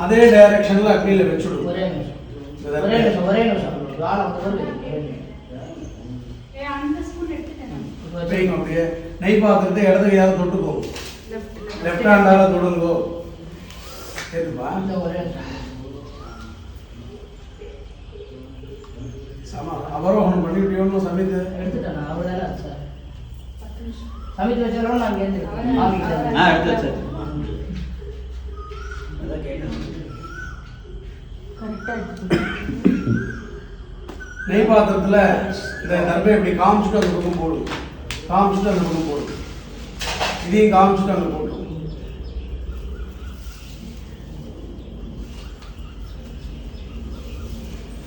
అదే డైరెక్షన్ లో అగ్నిలో వెచ్చుడు நெய் பாத்திரத்தை இடது கையால தொட்டுக்கோ, லெஃப்ட் ஹேண்டால தொடுங்கோ. சரிப்பா, அவரோகணம் பண்ணிவிட்டியோன்னு சமைத்து எடுத்துட்டேன். அவ்வளோதான் சார், சமைத்து வச்சாலும் நான் எடுத்து வச்சேன். நெய் பாத்திரத்துல இந்த தர்பை இப்படி காமிச்சுட்டு அந்த பக்கம் போடும், காமிச்சுட்டு அந்த பக்கம் போடும், இதையும் காமிச்சுட்டு அங்க போடும்.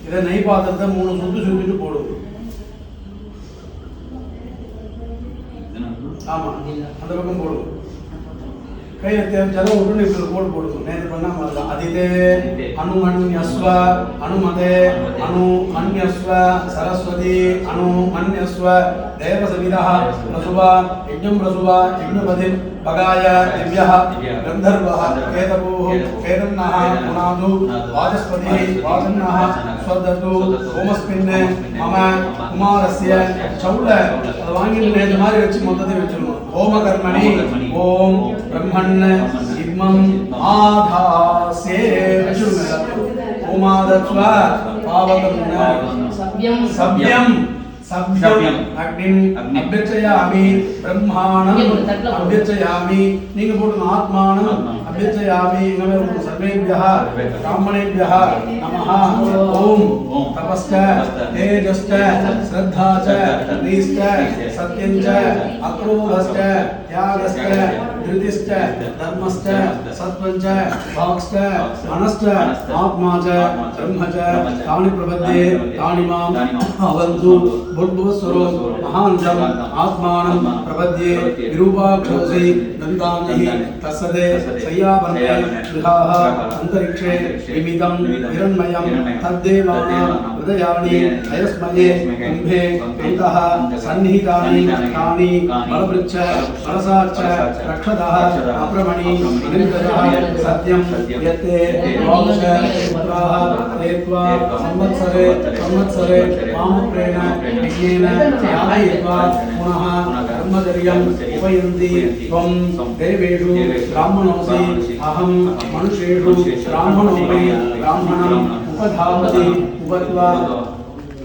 இதை நெய் பாத்திரத்தை 3 சுத்து சுத்திட்டு போடும். ஆமா, அந்த பக்கம் போடும். கையில தேவைச்சாலும் உடனே இப்படி போட்டு போடுவோம். நேற்று பண்ணா மாதிரி அதிதே அனுமன்யஸ்வ அனுமதே அனு மன்யஸ்வ சரஸ்வதி அனு மன்யஸ்வ தேவசவிதா பிரசுவா யஜ்ஞம் பிரசுவா யஜ்ஞபதி பகாய திவ்யः கந்தர்வः கேதபூः கேதன்னः புனாது வாஜஸ்பதி வாசன்னः ஸ்வர்தது ஓமஸ்மின் மம குமாரஸ்ய சௌல. அதை வாங்கி நேற்று மாதிரி வச்சு மொத்தத்தையும் வச்சிடணும். ஓம கர்மணி ஓம் பிரம்மன் இம்மம் ஆதாசே ஓமாதத்வ பாவகம் சப்யம் சப்யம் சப்யம் அக்னிம் அபியச்சயாமி பிரம்மாணம் அபியச்சயாமி. நீங்க போடுங்க ஆத்மானம் அபியச்சயாமி. இங்கே சர்வேभ्यः ब्राह्मणेभ्यः नमः. ஓம் தபஸ்ச தேஜஸ்ச ஸ்ரத்தாச்ச நீஸ்ச சத்யஞ்ச அக்ரோதஸ்ச தியாகஸ்ச திருதிஸ்ச தர்மஸ்ச சத்வஞ்ச வாக்ஸ்ச மனஸ்ச ஆத்மாச்ச பிரம்மச்ச தானி பிரபத்யே தானி மாம் அவது बुद्धवस्वरो महांजम आत्मानं प्रपद्ये विरूपाक्षोऽसि दन्तानिः तत्सदे सय्यावन्ते गृहाः अन्तरिक्षे विमितं हिरण्मयं तद्देवानां हृदयानि अयस्मये कुम्भे अन्तः सन्निहितानि तानि बलवृच्छ बलसाच्च रक्षतः अप्रमणि अनिर्गतः सत्यं यत्ते वावश पुत्राः तेत्वा संवत्सरे संवत्सरे मामप्रेण यज्ञेन यादयित्वा पुनः ब्रह्मचर्यम् उपयन्ति त्वं देवेषु ब्राह्मणोऽसि अहं मनुष्येषु ब्राह्मणोऽपि ब्राह्मणम् उपधावति उपत्वा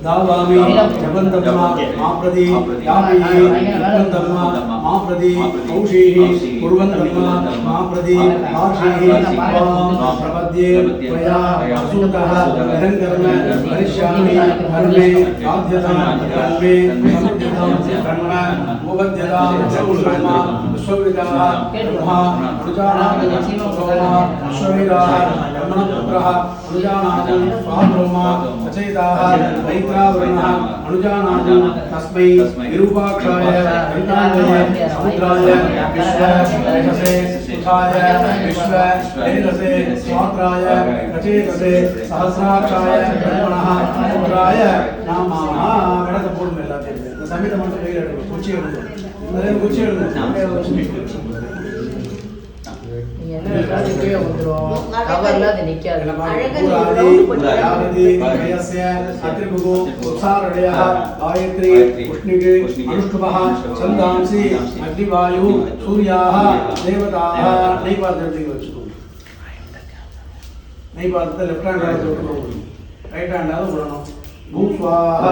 दावामि जपन्तम्मा माप्रति यामयि जपन्तम्मा माप्रति कौशीः कुर्वन्तम्मा माप्रति आर्षीः त्वां प्रपद्ये त्वया असूतः निरङ्कर्म करिष्यामि कर्मे आद्यतं कर्मे समुद्यतं कर्म उपपद्यतां ब्रह्म विश्वविदाः ब्रह्मा अनुजानाति सोमा विश्वविदाः ब्रह्मणपुत्रः अनुजानाति स्वाब्रह्मा सचेताः वैत्रावरुणः अनुजानाति तस्मै विरूपाक्षाय वैतान्वये समुद्राय विश्वसे सुखाय विश्वसे स्वात्राय रचेतसे सहस्राक्षाय ब्रह्मणः पुत्राय नमः. கடத்தை போடுங்க எல்லாத்தையும். இந்த சமீத மட்டும் கையில் எடுக்கணும். குச்சி எடுக்கணும். நிறைய குச்சி எடுக்கணும். गायत्री उष्णिके अनुष्टुभः छन्दांसि अग्निवायु सूर्याः देवताः. नहीं पाते लेफ्ट हैंड राइट हैंड भूस्वाहा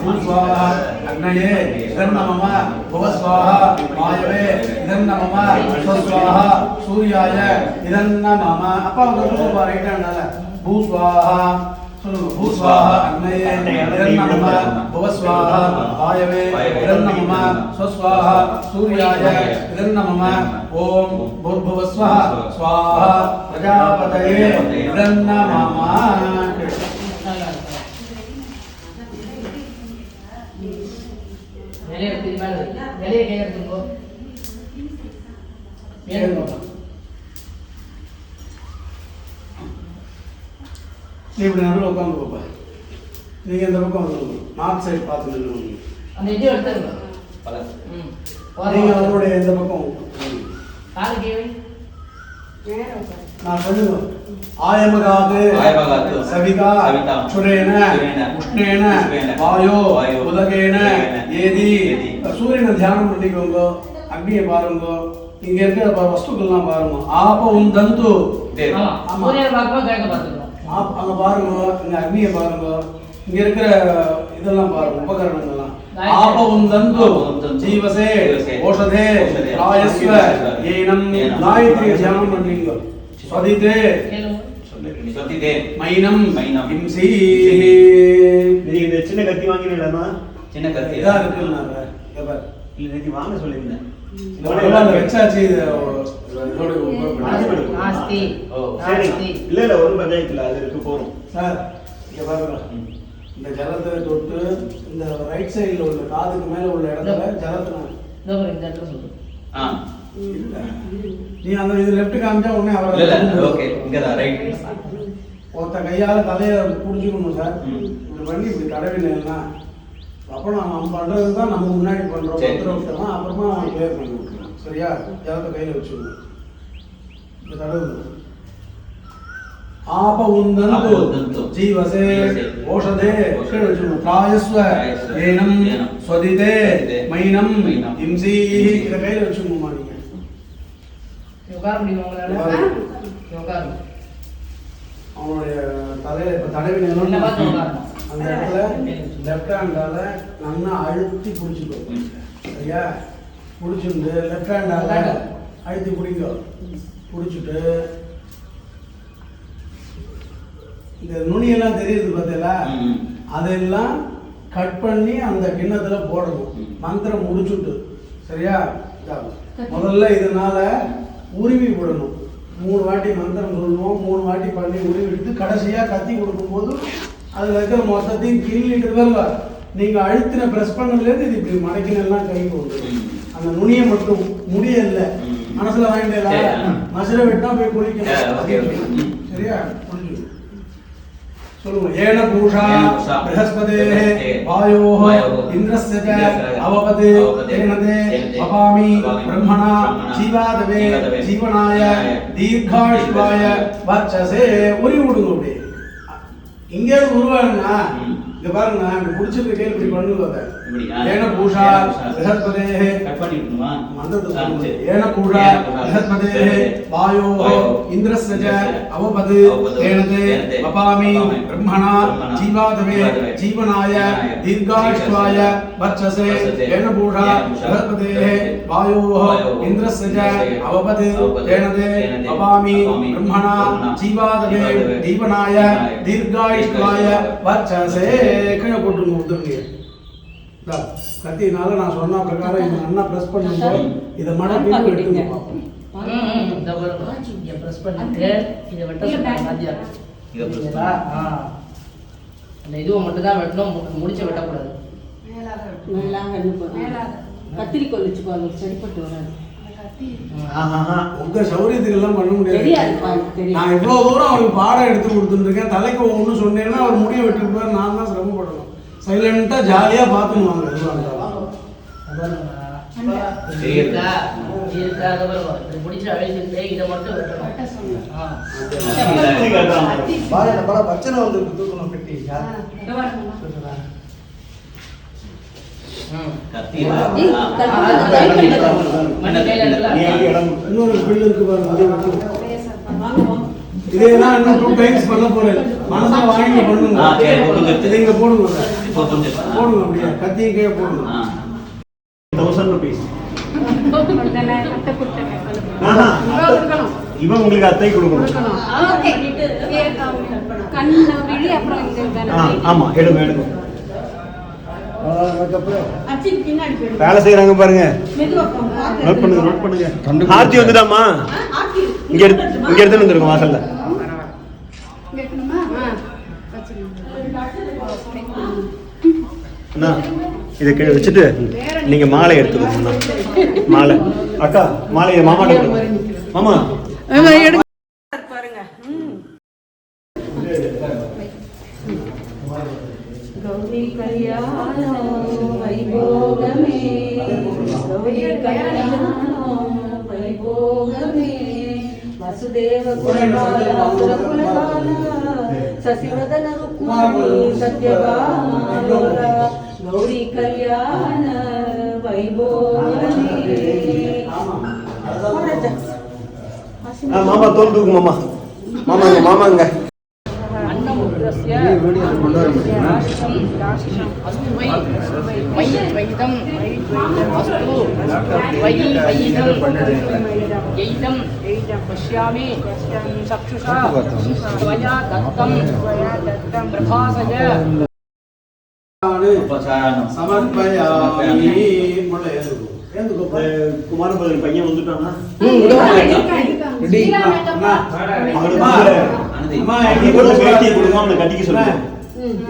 भूस्वाहा अग्नये इदन्नमम भुवस्वाहा वायवे इदन्नमम स्वस्वाहा सूर्याय इदन्नमम. அப்பா வந்து ரைட் ஹேண்டால भूस्वाहा சொல்லுங்க. भूस्वाहा अग्नये इदन्नमम भुवस्वाहा वायवे इदन्नमम स्वस्वाहा सूर्याय इदन्नमम. ओम भूर्भुवस्वः स्वाहा प्रजापतये इदन्नमम. வெளியே எடுத்து இது மேலே வெளியே கை எடுத்துக்கோ. மேலே போகலாம். நீ இப்படி நடுவில் உட்காந்து போப்பா. நீங்கள் இந்த பக்கம் வந்து நார்த் சைடு பார்த்து நின்று அந்த இது எடுத்துருங்க. நீங்கள் அவருடைய இந்த பக்கம் காலு கேவி நான் சொல்லுங்க. ஆயமகாது சவிதா சுரேன உஷ்ணேன வாயோ உதகேன ஏதி. சூரியனை தியானம் பண்ணிக்கோங்க, அக்னியை பாருங்க, இங்க இருக்கிற வஸ்துக்கள்லாம் பாருங்க. ஆப உந்தந்து சூரியனை பார்க்கும்போது கிழக்க பார்த்துக்கணும். அங்க பாருங்க, இங்க அக்னியை பாருங்க, இங்க இருக்கிற இதெல்லாம் பாருங்க, உபகரணங்கள்லாம். ஆப உந்தந்து ஜீவசே ஓஷதே ராயஸ்வ ஏனம். காயத்ரி தியானம் பண்றீங்க. ஸ்வதிதே சொத்திதே மைனம் மைனம் இம்சி. நீங்க இந்த சின்ன கத்தி வாங்கினீங்களா? சின்ன கத்தி இதா இருக்குன்னாங்க. இங்க பாரு. இல்ல நேத்தி வாங்க சொல்லியிருந்தேன். இதோட வெச்சாச்சு. இது இதோட நாஸ்தி. சரி. இல்ல இல்ல ஒரு பஞ்சாயத்துல அது இருக்கு போறோம். சார் இங்க பாருங்க. இந்த ஜலத்தை தொட்டு இந்த ரைட் சைடுல உள்ள காதுக்கு மேல உள்ள இடத்துல ஜலத்தை இந்த இடத்துல சொல்லு. நீ அந்த இது லெஃப்ட் காமிச்சா உடனே இல்ல இல்ல ஓகே இங்க தான் ரைட். ஒருத்த கையால தலையை புடிச்சுக்கணும் சார். இப்படி பண்ணி இப்படி தடவினா அப்போ நம்ம பண்றது தான் நம்ம முன்னாடி பண்றோம். விட்டுறோம், அப்புறமா அவன் கிளியர் பண்ணி விட்டுருவோம். சரியா? ஜலத்தை கையில வச்சுக்கணும். இந்த தடவு ஆப உந்தந்து ஜீவசே ஓஷதே பிராயஸ்வ ஏனம் ஸ்வதிதே மைனம் இம்சி. இத கையில வச்சுக்கணுமா நீங்க? உட்கார முடியுமா உங்களால? உட்கார. அவனுடைய தலையில இப்ப தடவி என்ன பார்த்து உட்காரணும். அந்த இடத்துல லெஃப்ட் ஹேண்டால நல்லா அழுத்தி பிடிச்சிக்கோ. சரியா? பிடிச்சிட்டு லெஃப்ட் ஹேண்டால அழுத்தி பிடிங்க. பிடிச்சிட்டு இந்த நுனியெல்லாம் தெரியுது பார்த்தீங்களா? அதெல்லாம் கட் பண்ணி அந்த கிண்ணத்துல போடணும். மந்திரம் முடிச்சுட்டு. சரியா? முதல்ல இதனால உருவி விடணும். 3 வாட்டி மந்திரம் சொல்லுவோம். 3 வாட்டி பண்ணி உருவி விட்டு கடைசியா கத்தி கொடுக்கும்போது அதுல இருக்கிற மொத்தத்தையும் கிள்ளிட்டு வரல. நீங்க அழுத்தின பிரஸ் பண்ணதுலேருந்து இது இப்படி மடக்கினெல்லாம் கை கொண்டு அந்த நுனியை மட்டும் முடியல மனசுல வாங்கிட்டே மசுரை விட்டா போய் குளிக்கணும். சரியா? ஏன பூஷா ப்ரஹஸ்பதேஹ வாயோஹ இந்திரஸ்ய ச அவபதே தேனதே வபாமி பிரம்மணா ஜீவாதவே ஜீவனாய தீர்காயுஷ்வாய வர்ச்சசே. உரி விடுங்க. அப்படி இங்கே உருவானா இங்க பாருங்க. இப்படி பிடிச்சிட்டு கேள்வி இப்படி பண்ணுவாங்க. ஏன பூஷா ப்ரஹஸ்பதேஹ கட் பண்ணி விடணுமா? மந்திரத்தை சொல்லுங்க. ஏன பூஷா ப்ரஹஸ்பதேஹ வாயோஹ இந்திரஸ்ய ச அவபதே தேனதே வபாமி பிரம்மணா ஜீவாதவே ஜீவனாய தீர்காயுஷ்வாய வர்ச்சசே. ஏன பூஷா ப்ரஹஸ்பதேஹ வாயோஹ இந்திரஸ்ய ச அவபதே தேனதே வபாமி பிரம்மணா ஜீவாதவே ஜீவனாய தீர்காயுஷ்வாய வர்ச்சசே. கீழே போட்டுருங்க. உத்தரங்க. கத்தினால நான் சொன்ன பிரகாரம் இதை நல்லா பிரஸ் பண்ணும்போது இதை மடக்கி எடுத்துங்க பார்ப்போம். இந்த இங்க பிரஸ் பண்ணிட்டு இதை வெட்ட சொல்லுங்க. மத்தியா இதை பிரஸ் பண்ணா அந்த இதுவை மட்டும் தான் வெட்டணும். முடிச்ச வெட்டக்கூடாது. கத்திரிக்கோள் வச்சுக்கோ. சரிப்பட்டு வராது. உங்க சௌரியத்துக்கு எல்லாம் பண்ண முடியாது. நான் இவ்வளவு தூரம் அவருக்கு பாடம் எடுத்து கொடுத்துட்டு இருக்கேன். தலைக்கு ஒவ்வொன்று சொன்னேன்னா அவர் முடிய வெட்டிருப்பாரு. நான் தான் சிரமப்படணும். சைலண்டா ஜாலியா பாத்துக்குவாங்க. முடிச்சு அழைச்சிட்டு இதை மட்டும் வெட்டணும். பச்சனை வந்து தூக்கணும் பெட்டி. கத்தி இன்னொரு பில் இருக்கு பாருங்க. இதேதான் இன்னும் 2 டைம்ஸ் பண்ண போறேன். மனசுல வாங்கி பண்ணுங்க. இதை இங்க போடுங்க. போடுங்க. அப்படியே கத்தியும் கீழே போடுங்க. 1000 rupees. இவன் உங்களுக்கு அத்தை கொடுக்கணும். ஆமா எடுங்க எடுங்க. வேலை செய்யறாங்க பாருங்க. நோட் பண்ணுங்க நோட் பண்ணுங்க. ஆர்த்தி வந்துடாமா? இங்க எடுத்து வந்துருங்க வாசல்ல. அண்ணா இதை கீழே வச்சுட்டு நீங்கள் மாலை எடுத்துக்கோங்கண்ணா. மாலை அக்கா மாலையை மாமாட்ட கொடுங்க. மாமா பாருங்க. கௌரி கல்யாணம் வைபோகமே, கௌரி கல்யாணம் வைபோகமே, வசுதேவ குலபால சசிவதன ருக்மிணி சத்யபாமா, கௌரி கல்யாண வைபோகமே. மாமா தோல் தூக்கு மாமா. மாமாங்க மாமாங்க पश्यामि चक्षुषा त्वया दत्तं प्रभासय உபசாரம் சமர்ப்பயாமி. குமாரபதி பையன் வந்துட்டானா? கட்டிக்க சொல்லுங்க.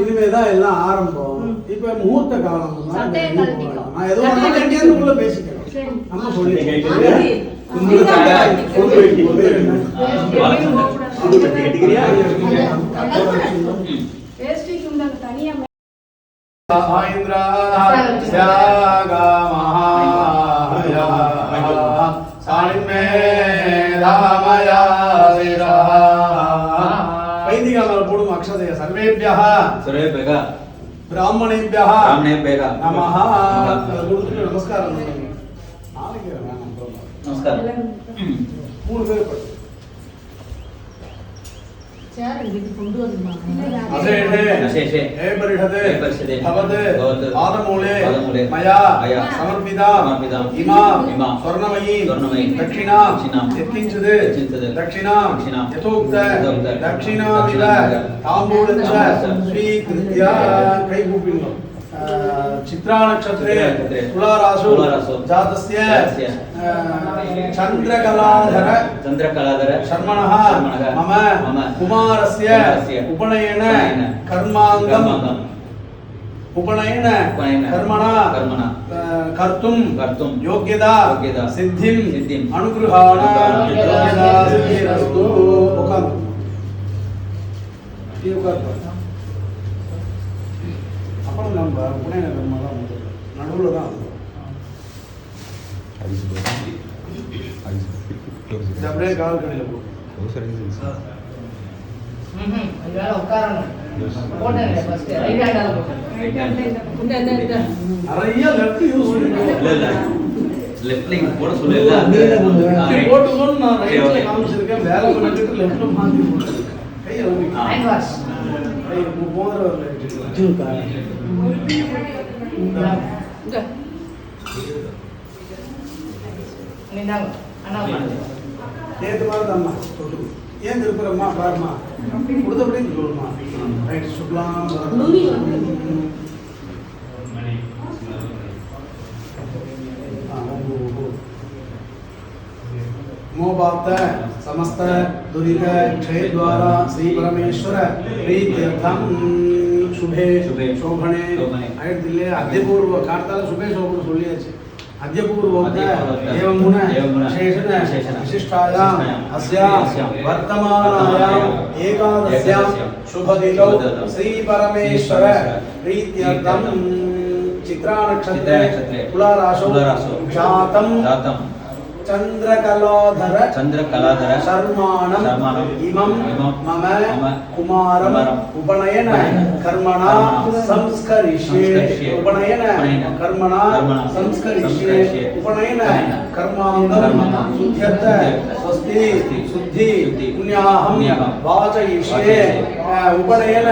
இனிமேதான் எல்லாம் ஆரம்பம். இப்ப முகூர்த்த காலம். நான் ஏதோ கேட்டுக்குள்ள பேசிக்கிறேன். நம்ம சொல்லிட்டேன். போடும் அக்ஷதைய சர்வேபியः सर्वेभ्यः பிராமணேபியः ब्राह्मणेभ्यः நமஹ. நமஸ்காரம் பண்ணுங்க. நாளைக்கு नमस्कार. 3 பேர் பட்டு சேர் இங்க கொண்டு வந்துருவாங்க. அசேஷே हे परिषदे परिषदे भवत् भवत् पादमूले पादमूले मया मया समर्पिता समर्पिता इमा स्वर्णमयी दक्षिणा यत्किञ्चित् दक्षिणा यथोक्त दक्षिणामिव ताम्बूलञ्च स्वीकृत्य कैकूपिनो चित्रा नक्षत्रे तुलारासु जातस्य चंद्रकलाधर शर्मणः मम कुमारस्य उपनयन कर्मांगम उपनयन कर्मणा कर्तुं योग्यता सिद्धिं अनुगृहाण योग्यता सिद्धिरस्तु. அப்புறம் நம்ம புனேன கர்மாலாம் நடுவில் தான் அப்படியே கால் கடையில் போட்டு வேலை உட்காரணும் போட்டேன் ஃபர்ஸ்ட் ரைட் ஹேண்டால போட்டேன். நிறைய லெஃப்ட் யூஸ் இல்ல லெஃப்ட் லைன் போட சொல்லல போட்டுக்கணும். நான் ரைட்ல காமிச்சிருக்கேன். வேலை பண்ணிட்டு லெஃப்ட்ல மாத்தி போட்டேன். கை இறங்கி ஹேண்ட் வாஷ் கை போதற வரல. நேற்று மாதிரி அம்மா தொட்டு ஏன் திருப்புறம்மா பாருமா கொடுத்தபடின்னு சொல்லுமா. ரைட் சுக்லாம் मोबाप्त समस्त दुरित क्षय द्वारा श्री परमेश्वर प्रीत्यर्थम शुभे शोभने आयत दिल्ले अद्यपूर्व कार्ताल शुभे शोभन சொல்லியாச்சு. अद्यपूर्वोक्त एवं गुण विशेषण विशिष्टायां अस्यां वर्तमानायां एकादश्यां शुभदिनौ श्री परमेश्वर प्रीत्यर्थम चित्रा नक्षत्रे तुलाराशौ जातं चंद्रकलाधर शर्माणम इमं मम कुमारम उपनयन कर्मणा संस्करिष्ये उपनयन कर्मणा संस्करिष्ये उपनयन कर्मांगम शुद्ध्यर्थ स्वस्ति शुद्धि पुण्याहं वाचयिष्ये उपनयन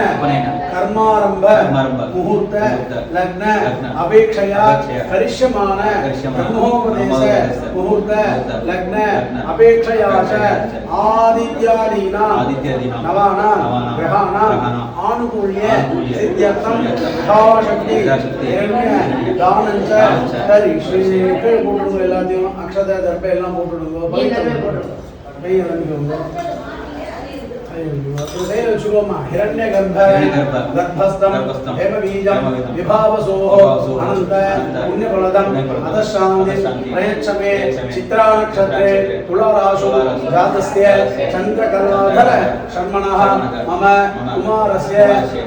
कर्मारंभ मुहूर्त लग्न अपेक्षया करिष्यमान ब्रह्मोपदेश मुहूर्त लग्न अपेक्षया च आदित्यादीनां नवानां ग्रहाणां आनुकूल्ये सिद्ध्यर्थं यथाशक्ति दानं च करिष्ये. கை போட்டுடுங்க. எல்லாத்தையும் அக்ஷத தர்ப்ப எல்லாம் போட்டுடுங்க. கை இறங்கிடுங்க. वचुकोमा हिरण्यगर्भ गर्भस्थं गर्भस्थं हेमबीजं हेमबीजं विभावसोः विभावसोः अनन्त अनन्त पुण्यफलदं पुण्यफलदं अतःशान्तिं अतःशान्तिं प्रयच्छमे प्रयच्छमे चित्रानक्षत्रे तुलाराशु जातस्य चन्द्रकलाधर शर्मणः मम कुमारस्य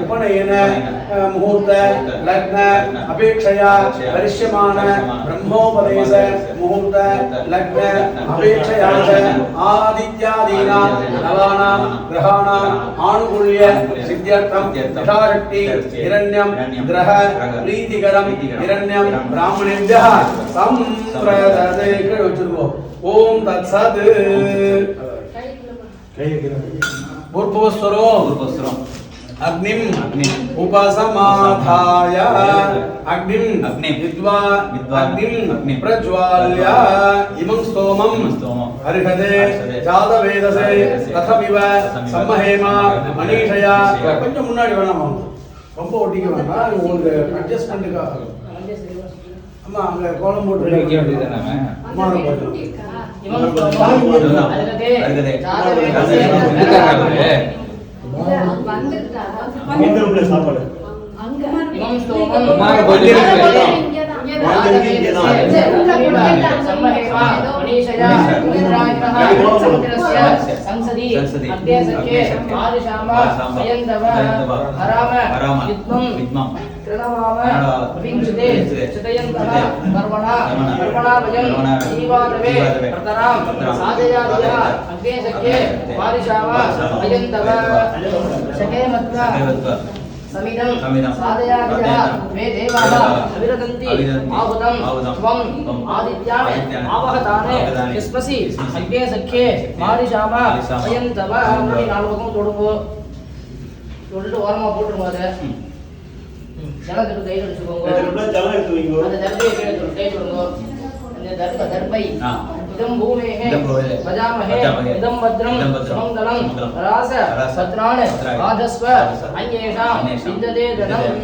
उपनयन मुहूर्त लग्न अपेक्षया करिष्यमान ब्रह्मोपदेश मुहूर्त लग्न अपेक्षया आदित्यादीनां नवानां ग्रहाणाम् आनुकूल्य सिद्ध्यर्थं यथाशक्ति हिरण्यं ग्रह प्रीतिकरं हिरण्यं ब्राह्मणेभ्यः संप्रदते ओम तत्सत् पूर्वस्वरो अग्निम उपसमाधाय अग्निम अग्निम प्रज्वाल्य इमं स्तोमं हरिहते जातवेदसे कथमिव सम्महेम मनीषया கொஞ்சம் முன்னாடி வேணாமா ரொம்ப ஒட்டிக்க வேண்டாம் உங்களுக்கு அட்ஜஸ்ட்மென்ட்காக அம்மா அங்க கோலம் போட்டு வைக்க வேண்டியதுதானே அம்மா போட்டு சாப்பாடு समिदं साधयादिजः मे देवाः अविरदन्ति आहुतं त्वं आदित्याय आवहताने किस्मसि अग्ने सख्ये मारिशाम अयं तव मुनि नालु பக்கம் தொடுங்க ஓரமா போட்டுருங்க அத ஜலத்துக்கு கை எடுத்துக்கோங்க ஜலம் எடுத்து வைங்க அந்த தர்பையை கீழே கை தொடுங்க அந்த தர்பை இதம் பூமேஹ வஜாமஹே இதம் பத்ரம் சுமங்கலம் ராச சத்ராண ஆதஸ்வ அன்யேஷாம் விந்ததே தனம்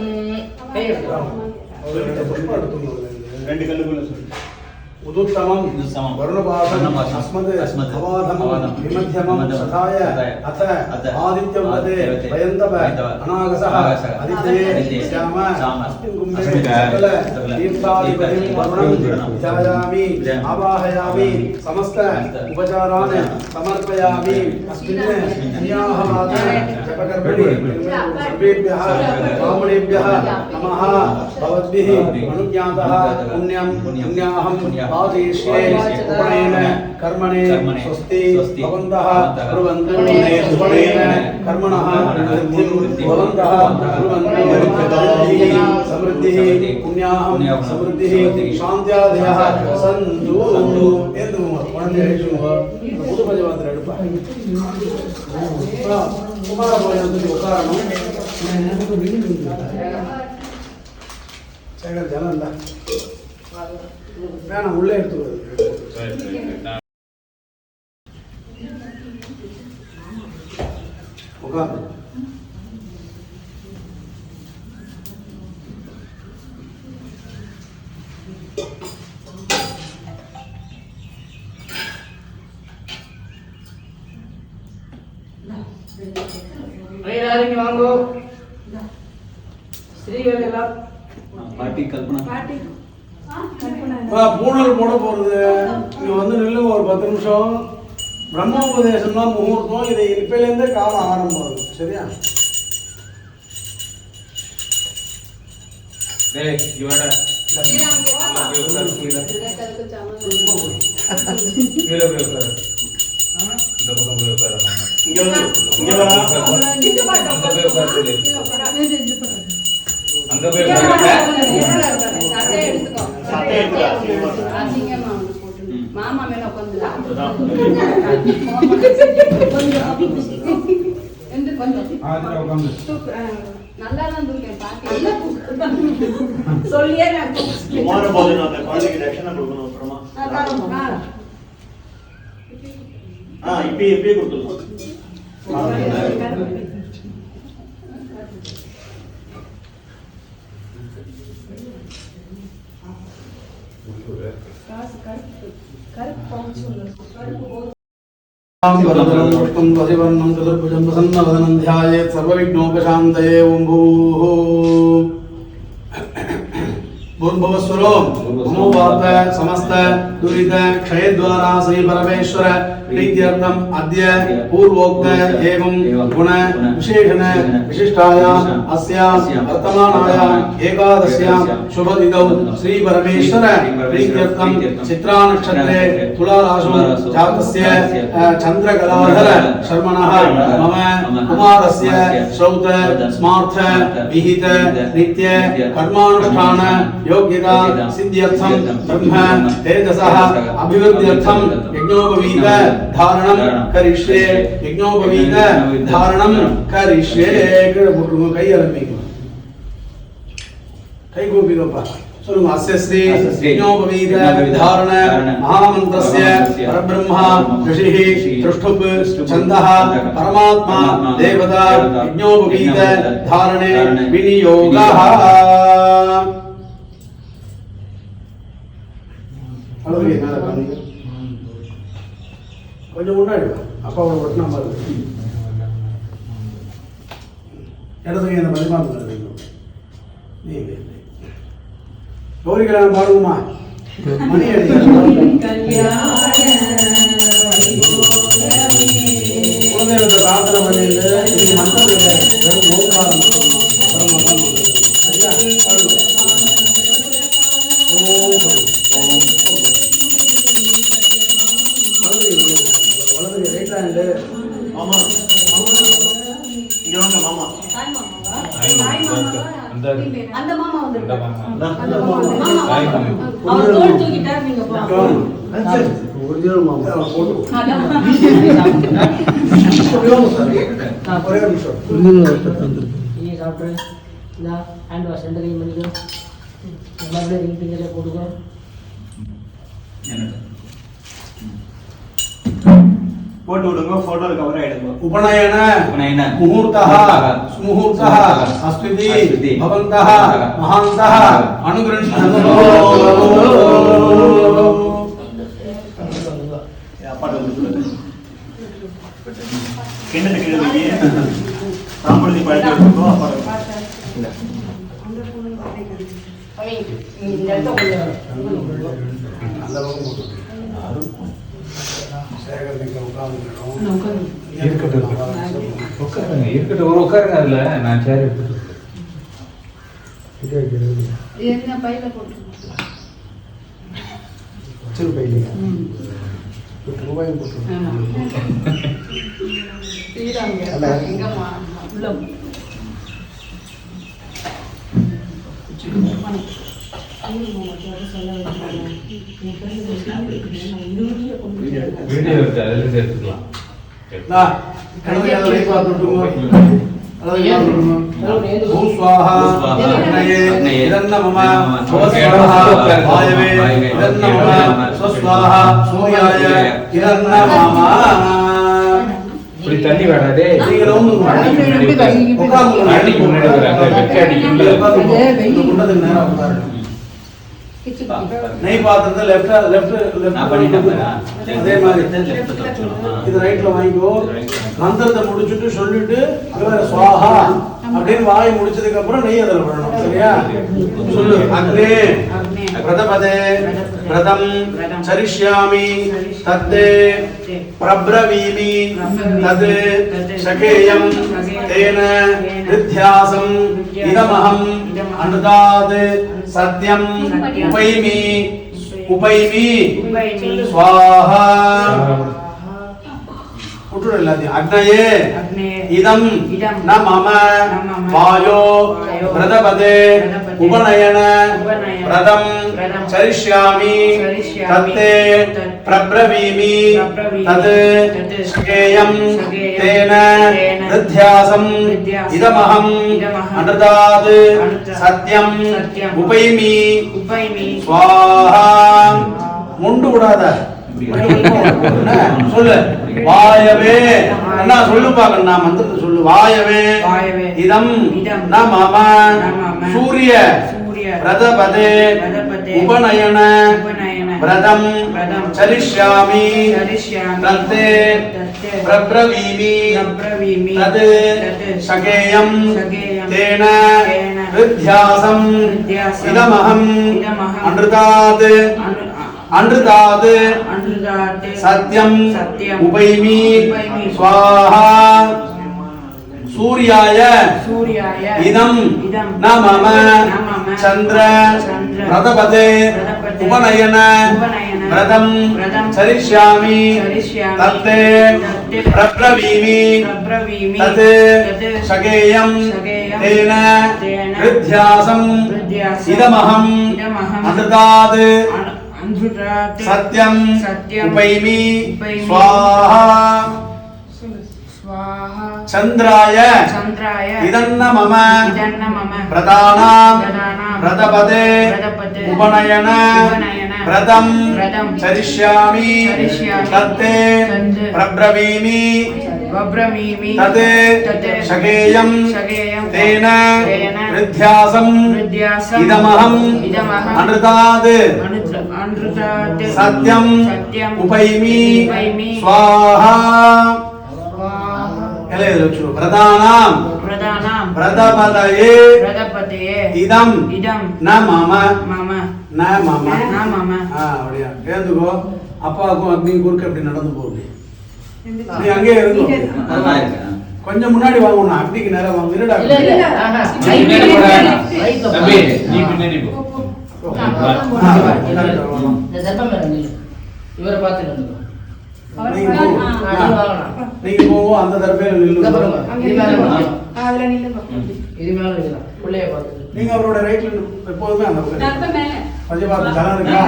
கை எடுத்துக்கோங்க ரெண்டு கல்லுக்குள்ள சொல்லு उदुत्तमं वरुणपाशम् अस्मद् अवाधमं विमध्यमं सखाय अथ आदित्यं वदे वयन्तव अनागसः आदित्ये श्याम अस्मिन् कुम्भे सकल तीर्थाधिपतिं वरुणं ध्यायामि आवाहयामि समस्त उपचारान् समर्पयामि अस्मिन् पुण्याहवादे जपकर्मणि सर्वेभ्यः ब्राह्मणेभ्यः नमः भवद्भिः अनुज्ञातः पुण्यं पुण्याहं आदेश्ये उपनयन कर्मणे स्वस्ति भवन्तः कुर्वन्तु उपनयन कर्मणः वृद्धिं भवन्तः कुर्वन्तु समृद्धिः पुण्याहं समृद्धिः शान्त्यादयः सन्तु ಎಂದು ಕುಳಂದೆ ಹೇಳಿಸುವ ಮುದುಬಜ ಮಾತ್ರ ಎಡುಪ ಕುಮಾರ ಭೋಜನದಲ್ಲಿ ಉಕಾರನು சேகர் ஜலம் இல்லை வேணாம் உள்ளே எடுத்துக்கிறது உட்காந்து வாங்கோ ஸ்ரீகள் எல்லாம் பாட்டி கல்பனா பூணல் போட போறது இங்க வந்து நில்லுங்க ஒரு 10 நிமிஷம் பிரம்மோபதேசம் தான் முகூர்த்தம் இதை இப்பையிலேருந்தே காலம் ஆரம்பம் சரியா அங்க போய் மாமா மேல உட்காந்துலாம் நல்லா தான் தூக்கேன் பாட்டி சொல்லியே நான் குமார போதனா அந்த குழந்தைக்கு ரட்சணை கொடுக்கணும் அப்புறமா இப்பயே கொடுத்துடலாம் கருப்பு பவுச்சு वरदनं पुष्पं वसिवर्णं चतुर्भुजं प्रसन्नवदनं ध्यायेत् सर्वविघ्नोपशान्तये ओं भूः भूर्भुवस्वरो नमो वार्त समस्त दुरित क्षयद्वारा श्री परमेश्वर प्रीत्यर्थम अद्य पूर्वोक्त एवं गुण विशेषण विशिष्टायां अस्यां वर्तमानायां एकादश्यां शुभतिथौ श्री परमेश्वर प्रीत्यर्थम चित्रा नक्षत्रे तुला राशौ जातस्य चंद्रकलाधर शर्मणः मम कुमारस्य श्रौत स्मार्थ विहित नित्य कर्मानुष्ठान योग्यता सिद्ध्यर्थम ब्रह्म तेजसः अभिवृद्ध्यर्थम यज्ञोपवीत धारणं करिष्ये यज्ञोपवीत धारणं करिष्ये कई आरंभिக்கும் कई गोपीगोपा சொல்லுங்க அஸ்ய ஸ்ரீ यज्ञोपवीत धारण महामन्त्रस्य परब्रह्मा ऋषिः त्रुष्टुप् छन्दः परमात्मा देवता यज्ञोपवीत धारणे विनियोगः அழகு மேல காமிங்க கொஞ்சம் முன்னாடி அப்பாவோட ஒட்டினா பாருங்க இடத்துக்கு இந்த பதிமாறு நீங்க கௌரி கல்யாணம் பாடுவோமா மணி குழந்தைகளுக்கு பிரார்த்தனை பண்ணிட்டு நீங்க மந்திரம் கிடையாது வெறும் ஓங்காரம் சரியா பாடுவோம் மாமா இங்க வாங்க மாமா அந்த மாமா வந்திருக்காங்க அந்த மாமா அவர் தோள் தூக்கிட்டார் நீங்க போங்க ஒரிஜினல் மாமா போடு ஒரே நிமிஷம் ये डॉक्टर ना हैंड वाश ரெண்டு கையும் பண்ணிக்கோ மறுபடியும் ரிங் பிங்கர்ல போடுங்க போட்டு விடுங்க போட்டோ கவர் ஆயிடுங்க उपनयन मुहूर्तः सुमुहूर्तः अस्मिति भवन्तः महान्तः अनुगृह्णन्तु கிண்ணத்தை கீழே வைங்க சாம்பளி பழத்தை எடுத்துக்கோ அப்புறம் அமீ இந்த இடத்துல கொஞ்சம் அந்த பக்கம் போட்டு சேகர் நீங்க உட்கார்ந்துக்கணும் இருக்கட்டும் உட்காருங்க அதுல நான் சேர் எடுத்துட்டு என்ன பையில போட்டு சிறு பையிலையா ரூபாயும் போட்டு தீராங்க எங்கம்மா உள்ள வீடியோ இருக்கு அதுல இருந்து எடுத்துக்கலாம் இப்படி தண்ணி வராதே नहीं पात्र लेफ्ट लेफ्ट அதே மாதிரி இது ரைட்ல வாங்கிக்கோ மந்திரத்தை முடிச்சிட்டு சொல்லிட்டு ஸ்வாஹா அப்படின்னு வாய் முடிச்சதுக்கு அப்புறம் நெய் அதல விடணும் சரியா சொல்லு அக்னே பிரதபதே பிரதம் சரிஷ்யாமி தத்தே பிரப்ரவீமி தத் சகேயம் தேன வித்யாசம் இதமஹம் அனுதாத் சத்யம் உபைமி உபைமி ஸ்வாஹா உட்டுடு எல்லாத்தையும் அக்னயே இதம் ந மம வாயோ பிரதபதே உபநயன பிரதம் சரிஷ்யாமி தத்தே பிரப்ரவீமி தத் ஸ்கேயம் தேன வித்யாசம் இதமஹம் அனுதாத் சத்யம் உபைமி ஸ்வாஹா முண்டு விடாத சொல்லு வாயவே என்ன சொல்லு பாக்கணும் மந்திரத்தை சொல்லு வாயவே இதம் ந மம சூரிய பிரதபதே உபநயன व्रतं चलिष्यामि तत्ते प्रब्रवीमि तत् शकेयं तेन विद्यासम् इदमहम् अनृतात् सत्यम् उपैमि स्वाहा सूर्याय इदं न मम चंद्र व्रतपते उपनयन व्रतं चलिष्यामि तत्ते प्रब्रवीमि तत् शकेयं तेन विद्यासम् इदमहम् अनृतात् सत्यम् उपैमि स्वाहा चंद्राय इदन्न मम प्रदानां व्रतपदे उपनयन व्रतं चरिष्यामि तत्ते प्रब्रवीमि तत् शकेयं तेन विद्यासम् इदमहम् अनृतात् सत्यम् उपैमि स्वाहा व्रतानां व्रतपदये इदं न मम அப்படியா கேந்துக்கோ அப்பாவுக்கும் அக்னியும் குறுக்க அப்படி நடந்து போகுது நீ அங்கேயே இருக்கும் கொஞ்சம் முன்னாடி வாங்கணும் அக்னிக்கு நேரம் வாங்க இருடா தம்பி நீ பின்னாடி போ இந்த சர்பம் மேல இவரை பார்த்து நின்னுங்க நீங்க போவோம் அந்த தரப்பேல நில்லுங்க இது மேல நிக்கலாம் புள்ளைய பார்த்து நீங்க அவரோட ரைட்ல எப்போதுமே அந்த தர்பம் மேல கொஞ்சம் பார்த்து ஜனம் இருக்கா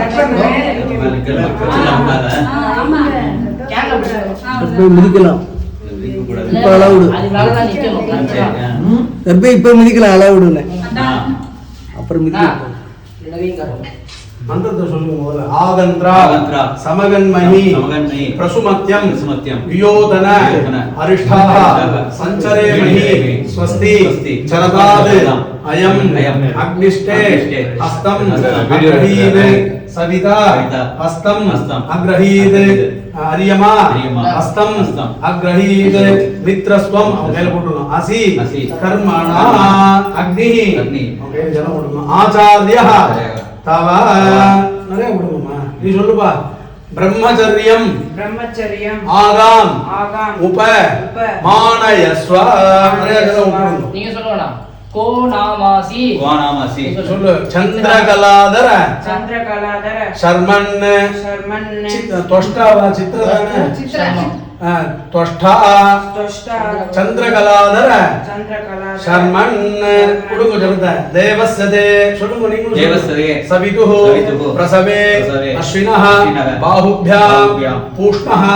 ஆமா கேன்ல போய் மிதிக்கலாம் இப்ப அளவுடு அது மேல தான் நிக்கணும் இப்ப மிதிக்கலாம் அளவுடுன்னு அப்புறம் மிதிக்கலாம் நவீங்கரம் மந்திரத்தை சொல்லுங்க முதல்ல ஆகந்த்ரா சமகன்மஹி பிரசுமத்யம் வியோதன அரிஷ்டாஹ சஞ்சரேமஹி ஸ்வஸ்தி சரதாத் அயம் அக்னிஷ்டே ஹஸ்தம் அக்ரஹீத் சவிதா ஹஸ்தம் அக்ரஹீத் அரியமா ஹஸ்தம் அக்ரஹீத் மித்ரஸ்வம் மேல போட்டுறோம் அசி கர்மணா அக்னி ஓகே ஜலம் போட்டுறோம் ஆச்சார்யஹ தவ நிறைய விடுங்கம்மா நீ சொல்லுப்பா பிரம்மச்சரியம் ஆகாம் உப மானயஸ்வ நிறைய விட்டுருங்க நீங்க சொல்லுங்க கோ நாமாசி சொல்லு சந்திரகலாதர சர்மன் தொஷ்டாவா சித்திரதான त्वष्टा चंद्रकलाधर शर्मन् उडुगु जगता देवस्यते सुडुगु निगु देवस्यते सवितुः प्रसवे अश्विनः बाहुभ्यां पूष्णः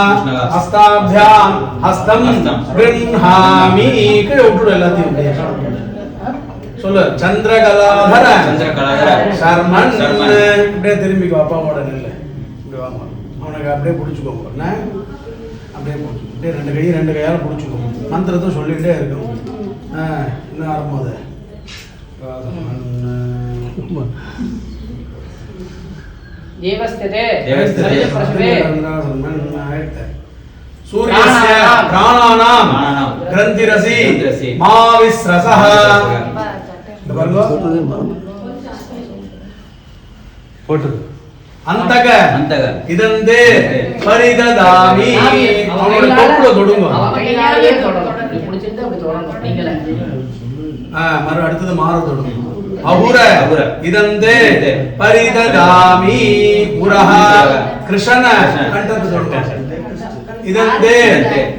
हस्ताभ्यां हस्तं गृह्णामि के उडुडु எல்லாத்தையும் சொல்லு சந்திரகலாதர शर्मन् அப்படியே திரும்பிக்கோ அப்பாவோட நில்லு இப்படி வாங்க அவனுக்கு அப்படியே பிடிச்சுக்கோ என்ன அப்படியே அப்படியே ரெண்டு கையால பிடிச்சிக்கோ மந்திரத்தை சொல்லிட்டே இருக்கணும் இன்னும் ஆரம்பது சூரியஸ்ய பிராணானாம் கிரந்திரசி மாவிஸ்ரசஹ இந்த பாருங்க போட்டு अंतक इदंते परिददामि அவனோட தொப்புல தொடுங்க கையாலே தொடணும் இப்படி புடிச்சிட்டு அப்படி தொடணும் நீங்களே மறு அடுத்து மாற தொடுங்க அஹுர இதந்தே परिददामि உரஹ கிருஷ்ண கண்டத்து தொடுங்க இதந்தே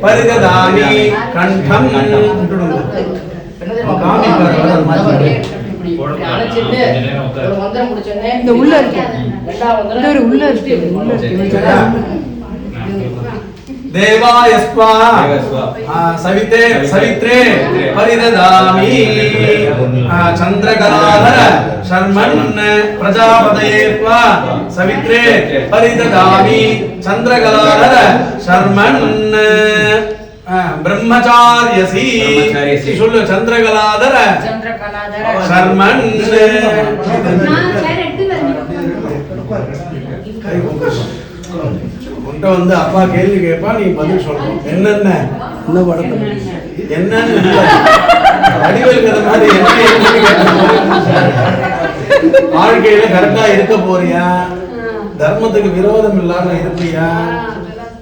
परिददामि கண்டம் தொடுங்க காமி பாரு ஒரு மந்திரம் முடிச்சனே இந்த உள்ள இருக்கு ரெண்டாவது உள்ள இருக்கு देवायस्वा सविते सवित्रे परिददामि चंद्रकलाधर शर्मन् प्रजापतये त्वा सवित्रे परिददामि चंद्रकलाधर शर्मन् ब्रह्मचार्यसी शुल्ल चंद्रकलाधर शर्मन् கை கொண்டு உன்கிட்ட வந்து அப்பா கேள்வி கேட்பா, நீ பதில் சொல்லணும். என்னென்ன என்ன படத்தை என்னன்னு வடிவேல் கதை மாதிரி வாழ்க்கையில கரெக்டா இருக்க போறியா, தர்மத்துக்கு விரோதம் இல்லாம இருப்பியா,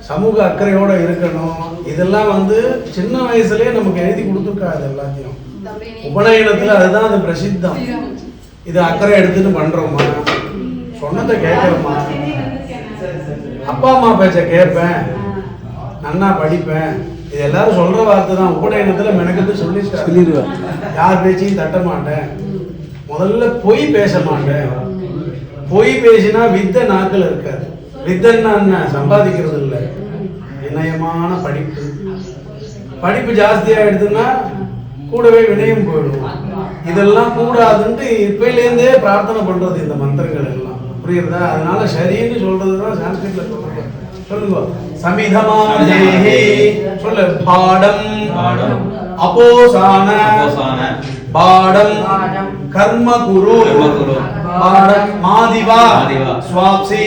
சமூக அக்கறையோட இருக்கணும். இதெல்லாம் வந்து சின்ன வயசுலயே நமக்கு எழுதி கொடுத்துருக்காது. எல்லாத்தையும் உபநயனத்துல அதுதான் அது பிரசித்தம். இது அக்கறை எடுத்துட்டு பண்றோமா, சொன்னதை கேட்கிறோமா, அப்பா அம்மா பேச்ச கேட்பேன், நன்னா படிப்பேன், இது எல்லாரும் சொல்ற வார்த்தை தான். உபநயனத்துல மெனக்கிட்டு சொல்லிடுவேன். யார் பேச்சையும் தட்ட மாட்டேன், முதல்ல பொய் பேச மாட்டேன். பொய் பேசினா வித்தை நாக்கில் இருக்காது. வித்தைன்னா என்ன, சம்பாதிக்கிறது இல்லை, வினயமான படிப்பு. படிப்பு ஜாஸ்தியா எடுத்துன்னா கூடவே வினயம் போயிடும். இதெல்லாம் கூடாதுன்ட்டு இப்பையிலேருந்தே பிரார்த்தனை பண்றது இந்த மந்திரங்கள் எல்லாம். புரியுறதா? அதனால சரின்னு சொல்றதுதான் சான்ஸ்கிரிட்ல சொல்றாங்க. சொல்லுங்க. சமிதமானேஹி சொல்லு. பாடம் அபோசான பாடம் கர்ம குரு பாடம் மாதிவா ஸ்வாப்சி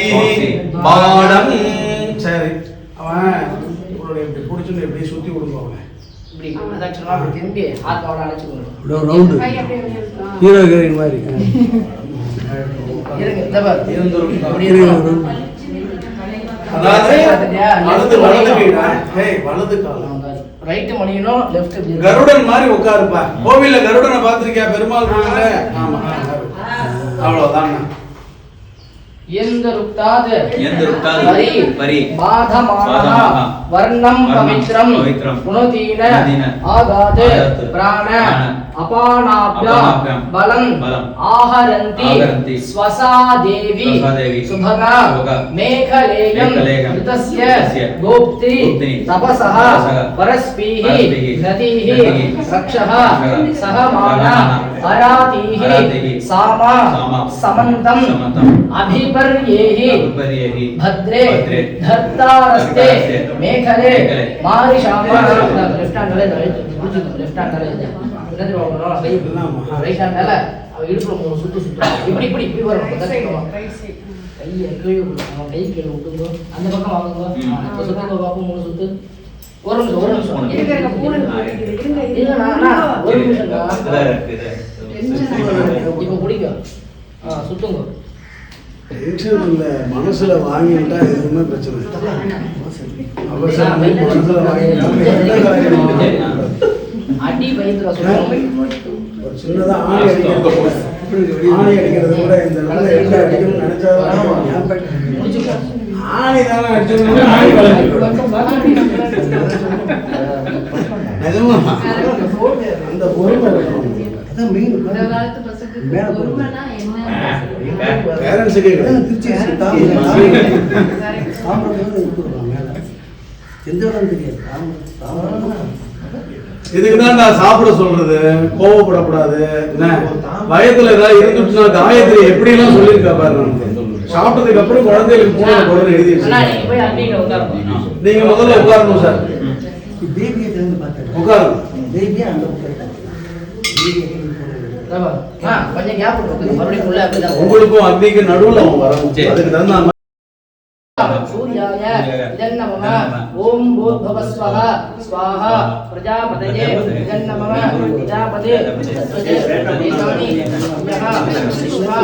பாடம். சரி, அவன் உங்களுடைய இப்படி பிடிச்சுன்னு எப்படி சுத்தி விடுங்க. அவனை இப்படி அதாச்சும் அப்படி திரும்பி ஆத்மாவோட அழைச்சிக்கணும். ரவுண்டு ஹீரோ ஹீரோயின் மாதிரி இருங்க, இந்த பாரு. அப்படி ஹீரோ இருக்கணும். வலது காலம் ரைட் மணியனும் லெஃப்ட் கருடன் மாதிரி உட்காருப்பா. கோவில்ல கருடனை பார்த்திருக்கியா? பெருமாள் அவ்வளவுதான். வர்ணம் பவித்ரம் குணதீன ஆகாத் பிராண அபானாப்யம் பலம் ஆஹரந்தி ஸ்வசா தேவி சுபகா மேகலேயம் யுதஸ்ய கோப்தி தபசஹ பரஸ்பீஹி நதிஹி ரக்ஷஹ சஹமான அராதீஹி சாமா சமந்தம் அபிபர்யேஹி भद्रे धत्तारस्ते मेखले मारिशामा लेफ्ट हैंड ले लेफ्ट हैंड ले என்னது வாங்கணும் ரைட் ஹேண்ட்ல அவ இடுப்புல மூணு சுத்து இப்படி இப்படி இப்படி வரும். கையை கீழே நம்ம கை கீழே விட்டுங்க. அந்த பக்கம் வாங்குங்க. அந்த சுத்துங்க பாப்போம். மூணு சுத்து. ஒரு நிமிஷம் இருங்க. பூனை இல்ல நான் ஒரு நிமிஷம் இப்போ பிடிக்கும். சுத்துங்க. டென்ஷன் இல்லை, மனசுல வாங்கிட்டா எதுவுமே பிரச்சனை இல்லை. அவசரம் மனசுல வாங்கிட்டா அடி வயிற்றுல சின்னதா ஆணி அடிக்கிறது கூட இந்த நல்ல எங்க அடிக்கணும்னு நினைச்சாதான் ஆணி தானே அடிச்சோம்னா ஆணி நிஜமா அந்த பொறுமை பேரண்ட்ஸுக்கு இதுக்குதான் நான் சாப்பிட சொல்றது. கோவப்படக்கூடாது. என்ன வயதுல ஏதாவது இருந்துச்சுன்னா காயத்ரி எப்படி எல்லாம் சொல்லியிருக்கா பாரு. சாப்பிட்டதுக்கு அப்புறம் குழந்தைகளுக்கு போன குழந்தை எழுதி நீங்க முதல்ல உட்காரணும் சார். உட்காரணும். உங்களுக்கும் அக்னிக்கு நடுவுல அவன் வரணும். அதுக்கு தகுந்த सूर्याय इदन्नमः ओम भूर्भुवस्वः स्वाहा प्रजापतये इदन्नमः प्रजापते देवानि यः विश्वा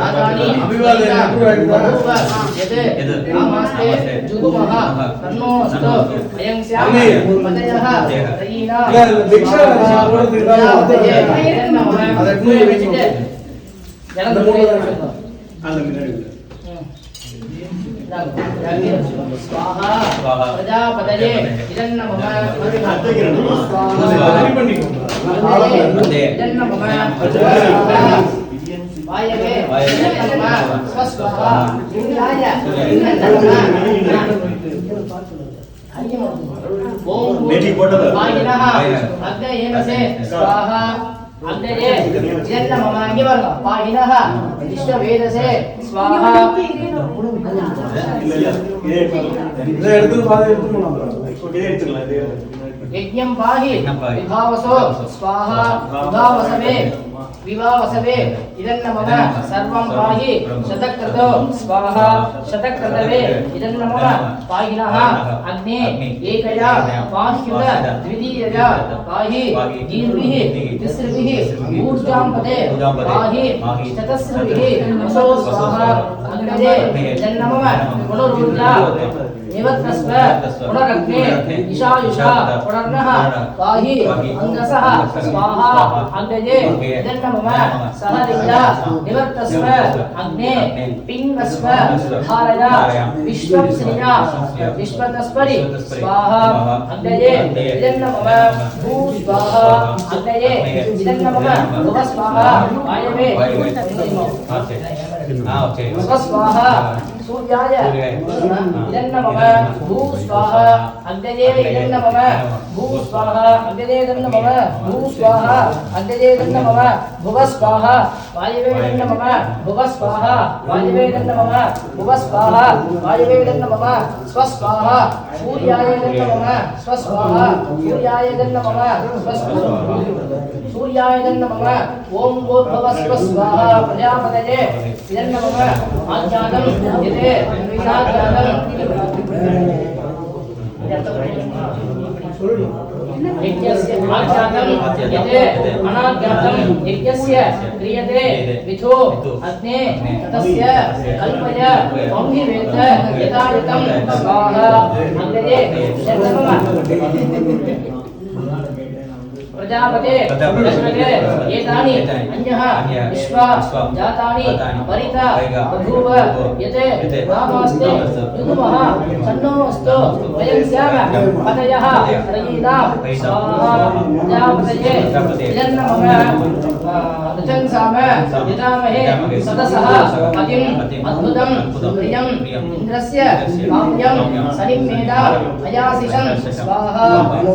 आदानि यत् नामास्ते जुगुमः तन्नोऽस्तु अयं स्यामः पतयः तयीना स्वाहा प्रजापतये इदन्नमः इदन्नमः वायवे इदन्नमः स्वस्वाहा सूर्याय इदन्नमः ओम वायुनः अग्नयेनसे स्वाहा अग्नये इदन्नमः इवर्ण वायुनः विश्ववेदसे स्वाहा यज्ञं पाहि विभावसो स्वाहा विभावसवे विवावसवे इदन्नमः सर्वं पाहि शतक्रतो स्वाहा शतक्रतवे इदन्नमः पाहिनः अग्ने एकया पाह्युत द्वितीयया पाहि दीर्भिः तिस्रभिः ऊर्जाम्पते पाहि चतस्रभिः वसो स्वाहा अग्नये इदन्नमः पुनरुर्जा निवत्तस्व पुनरग्ने ईशायुषा पुनर्नः पाहि अंगसः स्वाहा अग्नये इदन्नमः सहरिया निवत्तस्व अग्ने पिङ्गस्व धारया विश्वप्रिया विश्वतस्परि स्वाहा अग्नये इदन्नमः भू स्वाहा अग्नये इदन्नमः भुव स्वाहा वायवे स्वाहा सूर्याय इदन्नमः भू स्वाहा अग्नये इदन्नमः भू स्वाहा अग्नये इदन्नमः भू स्वाहा अग्नये इदन्नमः भुव स्वाहा वायवे इदन्नमः भुव स्वाहा वायवे इदन्नमः भुव स्वाहा वायवे इदन्नमः स्वस्वाहा सूर्याय इदन्नमः स्वस्वाहा सूर्याय इदन्नमः सूर्याय इदन्नमः ओम भूर्भुवः स्वाहा प्रजापतये इदन्नमः आज्ञातं यते विनाज्ञातं यज्ञस्य आज्ञातं यते अनाज्ञातं यज्ञस्य क्रियते विधो अग्ने तस्य कल्पय ओंहि वेद यथायुतं स्वाहा अग्नये इदन्नमः प्रजापते दशरथे एतानि अन्यः विश्वा जातानि परिता बभूव यते नामास्ते युगमः सन्नोऽस्तु वयं स्याम पतयः रयितां स्वाहा प्रजापतये इदन्नमः ऋचंसाम यदामहे सदसः पतिम् अद्भुतं प्रियम् इन्द्रस्य काम्यं सनिमेदा अयासिषं स्वाहा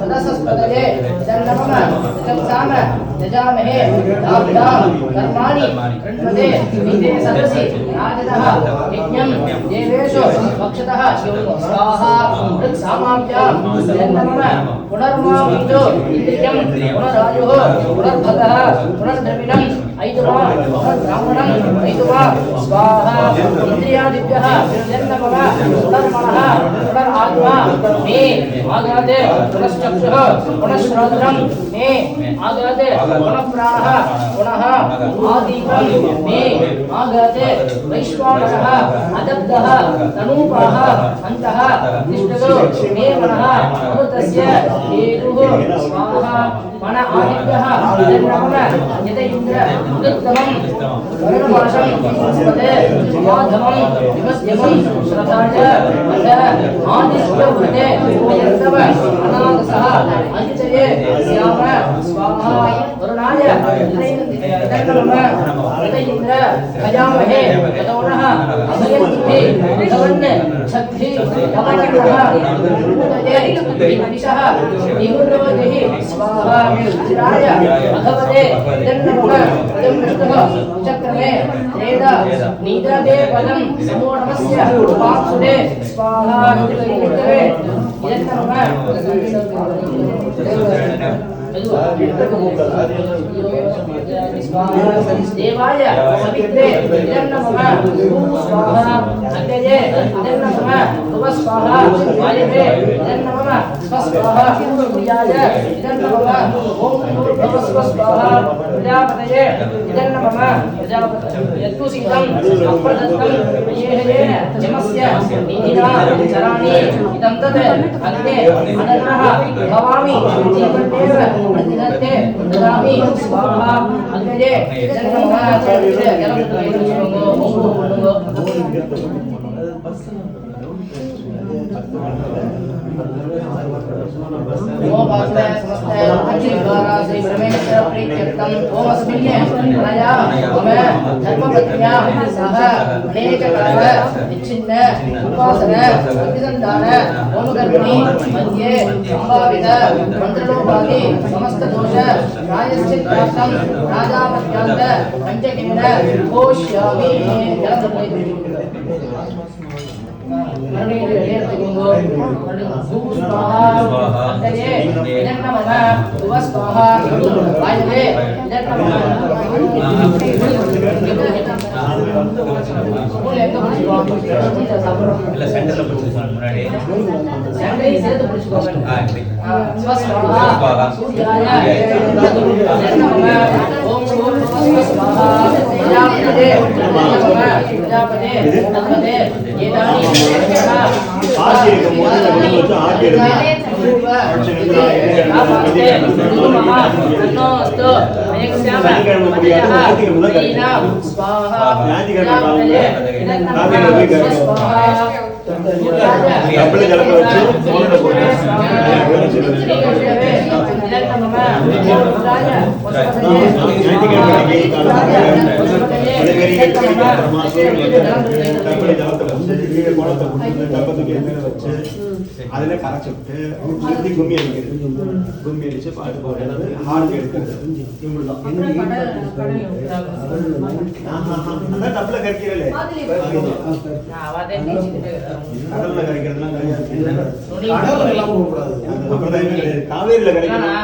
सदसस्पतये इदन्नमः ऋचंसाम यजामहे दाभ्यां कर्माणि कृण्वते विदे सदसि राजतः यज्ञं देवेषु पक्षतः स्वाहा ऋक्सामाभ्यां इदन्नमः पुनर्मामीतो इन्द्रियं पुनरायुः पुनर्भगः पुनर्द्रविणम् ऐतुवा पुनर्ब्राह्मणम् ऐतुवा स्वाहा इन्द्रियादिभ्यः इदन्नमः पुनर्मनः पुनरात्मा मे आगाते पुनश्चक्षुः पुनश्रोत्रम् मे आगाते पुनः प्राणः पुनः आदीपं मे आगाते वैश्वानरः अदब्धः तनूपाः अन्तः तिष्ठतु मे मनः अमृतस्य हेतुः स्वाहा मन आदिभ्यः इदन्नमः यत इन्द्र उदत्तमं वरुणवाशं स्पते माधवं विमस्यमं श्रद्धाय अथ आदित्यो वृते यन्तव अनागसः अतिचये स्याम स्वाहा वरुणाय इदन्नमः यत इन्द्र भजामहे ततोनः अभयन्ति भवन् छद्धि भवनः उदये विदिशः निहुरोजहि स्वाहा चिराय भगवते इदन्नमः पदं विष्णुः चक्रमे वेद नीदते पदं समोढमस्य वाक्सुदे स्वाहा इदन्नमः देवाय सवित्रे इदन्नमः स्वाहा अग्नये इदन्नमः भुव स्वाहा वायवे इदन्नमः स्वस्वाहा सूर्याय इदन्नमः ओम भूर्भुवः स्वाहा प्रजापतये इदन्नमः प्रजापतये यत्कुसितं अप्रदत्तं येन जमस्य निधिना चराणि इदं तत् अग्ने अनन्नः भवामि जीवन्नेव प्रतिदत्ते ददामि स्वाहा अग्नये इदन्नमः ओम वासुदेव समस्त अखिल द्वारा श्री परमेश्वर प्रीत्यर्थम ओम अस्मिन्ने प्रजा मम धर्मपत्न्या सह अनेक काल विच्छिन्न उपासन अतिसंधान ओमकर्मणि मध्ये संभावित मंत्रलोपादि समस्त दोष प्रायश्चित्तार्थं राजामत्यांत पंचकिन्न घोष्यामि இல்ல சென்டர்ல பிடிச்சிருக்காங்க முன்னாடி சேர்த்து பிடிச்சுக்கோங்க. அதுல கரைச்சு விட்டு திருப்பி கும்மி அடிக்கிறது. கும்மி அடிச்சு பாட்டு போடுறது, ஹார்ட் எடுக்கிறது. இவ்வளவுதான். அதான் டப்ல கரைக்கிறே. கடல்ல கரைக்கிறதுலாம் கிடையாது. காவேரியில கரைக்கிறோம்.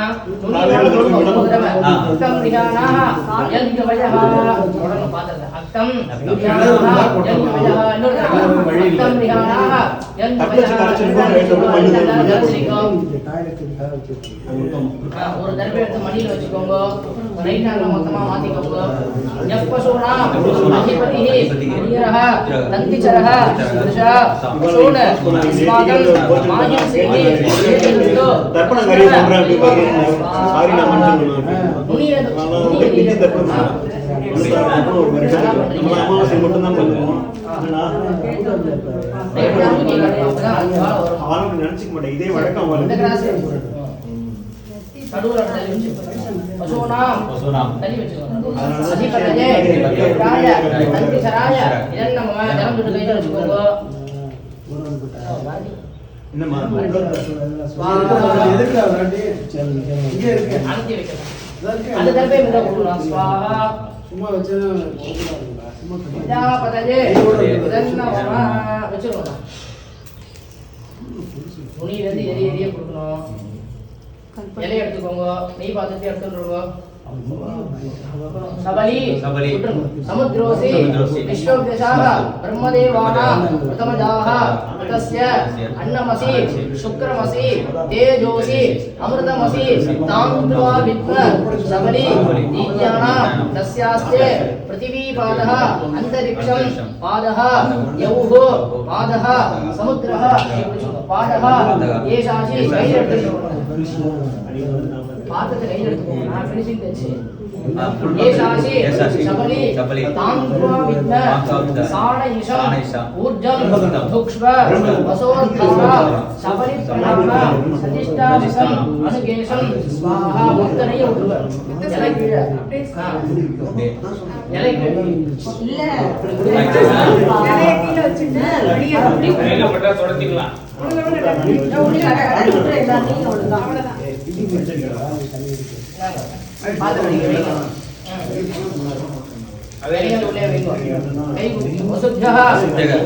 ஒரு தடவை எடுத்து மடியில வச்சுக்கோங்க. ரைட்டாங்க மொத்தமா மாத்திக்கோங்க. யப்பசோனா அதிபதி வீரஹ தந்திச்சரஹ புருஷா சோன ஸ்மாகல் மாயம் சேதி சேதிதோ தர்ப்பண காரியம் பண்றேன் அப்படி பாருங்க. சாரி நான் மன்னிச்சுடுங்க. முனியது பிஞ்சி தர்ப்பணம் ஒரு மாதிரி நம்ம அமாவாசை மட்டும் தான் பண்ணுவோம். அவனுக்கு நினைச்சுக்க மாட்டேன். இதே வழக்கம் அவனுக்கு. தள்ளி வச்சுக்கோங்க. அதிபதியே ராய தந்திச்சராய இதெல்லாம் நம்ம ஜலம் விட்டு கையில வச்சுக்கோங்க. என்னம்மா அனுப்பி வைக்கணும். அந்த தடவை மிதா கொடுக்கலாம். ஸ்வாஹா சும்மா வச்சு வச்சுக்கோங்க. துணியிலிருந்து எரிய கொடுக்கணும். இலையை எடுத்துக்கோங்க. நெய் பாத்திரத்தை எடுத்துருங்க. सबली समुद्रोसि विश्वव्यशाः ब्रह्मदेवाः प्रथमजाः तस्य अन्नमसि शुक्रमसि तेजोसि अमृतमसि तान्द्वा विद्म सबली दीज्यानां तस्यास्ते पृथिवीपादः अन्तरिक्षं पादः यौः पादः समुद्रः पादः येषासि पादते கையில எடுத்துக்கோங்க. நான் ஃபினிஷிங் டச். ஏஷாசி சபலி தாந்த்வா வித்ன சாணயிஷம் ஊர்ஜம் துக்ஷ்வ வசோத்கஸ்வ சபலி பிரணாம சதிஷ்டாபிசம் அனுகேஷம் ஸ்வாஹா முத்தனைய விடுவ. இலை கீழே இலை கீழே இல்ல இலை கீழே வச்சிட்டு அப்படியே கையில பட்டா தொடச்சிக்கலாம்.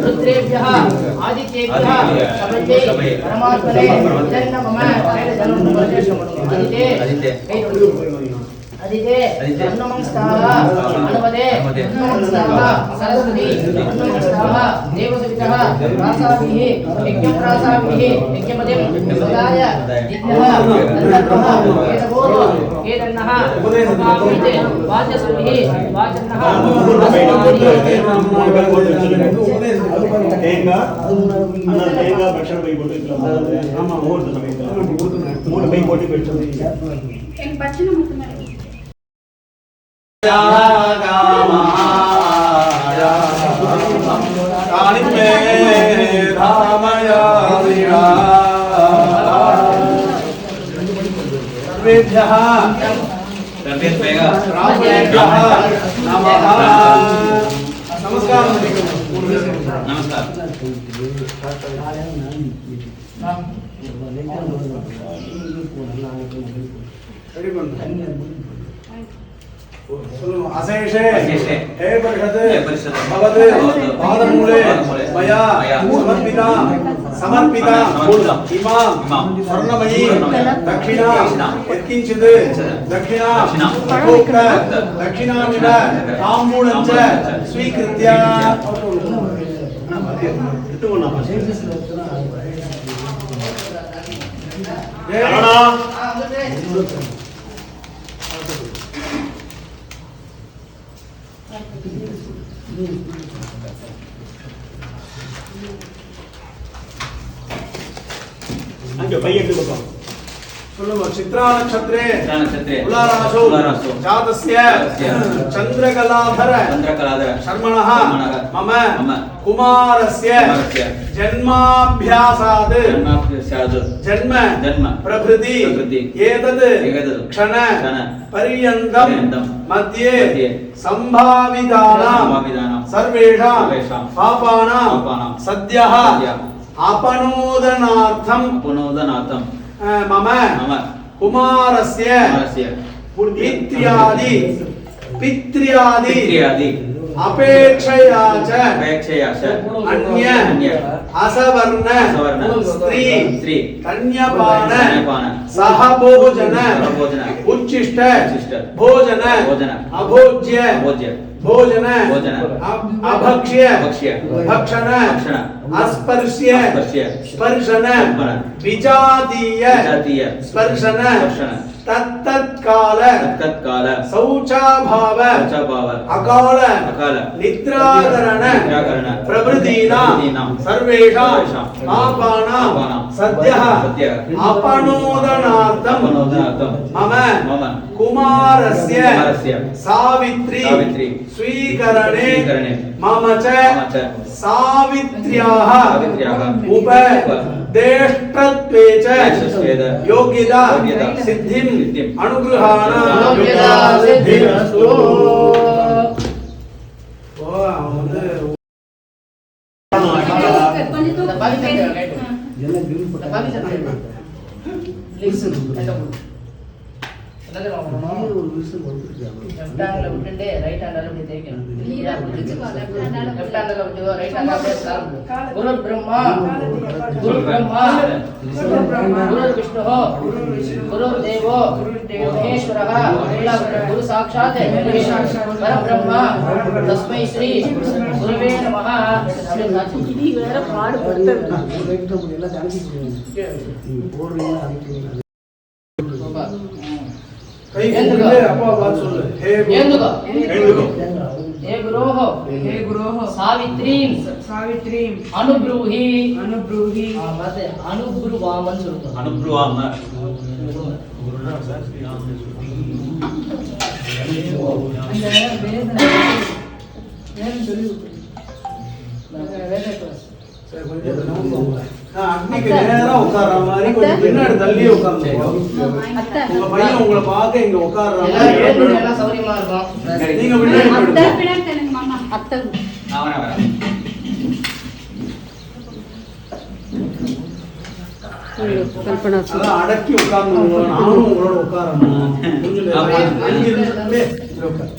रुद्रेभ्यः आदित्येभ्यः सबले परमात्मने जन्म मम अदिते नमस्कारः अनुपदे नमस्कारः सरस्वती नमस्कारः देवसवितः प्रासाभिः यज्ञप्रासाभिः यज्ञपतिं सदाय दिग्नः तन्नः वेदबोधो वेदन्नः उपामिते वाचस्पतिः वाचन्नः தேங்காய் அந்த தேங்காய் பட்சண பை போட்டு வைக்கலாம். ஆமா முகூர்த்த சமயத்துல 3 பை போட்டு வச்சிருந்தீங்க. என் பட்சண மட்டும் अशेषे अशेषे हे परिषद हे परिषद भवत् भवत् पादमूले पादमूले मया मया समर्पिता इमां स्वर्णमयी दक्षिणा यत्किञ्चित् दक्षिणा उक्त दक्षिणामिव ताम्बूलं च स्वीकृत्य அங்க பையன் எடுத்து பக்கம் சொல்லுங்க चित्रा नक्षत्रे नक्षत्रे तुलारासु जातस्य चंद्रकलाधर शर्मणः मम कुमारस्य जन्माभ्यासात् जन्म प्रभृति एतद् क्षण पर्यन्तं मध्ये संभावितानां सर्वेषां पापानां सद्यः अपनोदनार्थं मम कुमारस्य पित्र्यादि अपेक्षया च अन्य असवर्ण स्त्री कन्यापान सह भोजन उच्छिष्ट भोजन अभोज्य भोजन अभक्ष्य भक्षण अस्पर्श्य स्पर्शन विजातीय स्पर्शन तत्तत्काल शौचाभाव अकाल निद्राकरण प्रभृतीनां सर्वेषां पापानां सद्यः अपनोदनार्थं मम कुमारस्य सावित्री स्वीकरणे मम च सावित्र्याः उपदेष्टत्वे च योग्यता सिद्धिं अनुगृहाणा सिद्धिरस्तु। லெஃப்ட் ஹேண்ட்ல விட்டுட்டு ரைட் ஹேண்ட்ல இப்படி தேய்க்கணும். லெஃப்ட் ஹேண்ட்ல விட்டு ரைட் ஹேண்ட்ல அப்படியே கால். குரு பிரம்மா குரு விஷ்ணு குரு தேவோ மகேஸ்வரः குரு சாட்சாத் பரபிரம்மா தஸ்மை ஸ்ரீ குருவே நமः. இது வேற பாடுபடுத்து कई बोले अपा बात सुन ले हे गुरोः सावित्रीं अनुब्रूहि बात अनुब्रुवामन சொல்லுங்க अनुब्रुवाम अग्नि के நேரா உட்கார்ற மாதிரி கொஞ்சம் பின்னாடி தள்ளி உட்கார்ந்துங்க. உங்க பையன் உங்களை பார்க்க இங்க உட்கார்ற மாதிரி எல்லாம் சௌரியமா இருக்கும். நீங்க பின்னாடி அத்தை அவன வர கல்பனா அதான் அடக்கி உட்கார்ந்து நானும் உங்களோட உட்காரணும். அஞ்சு நிமிஷத்துலயே உட்கார்.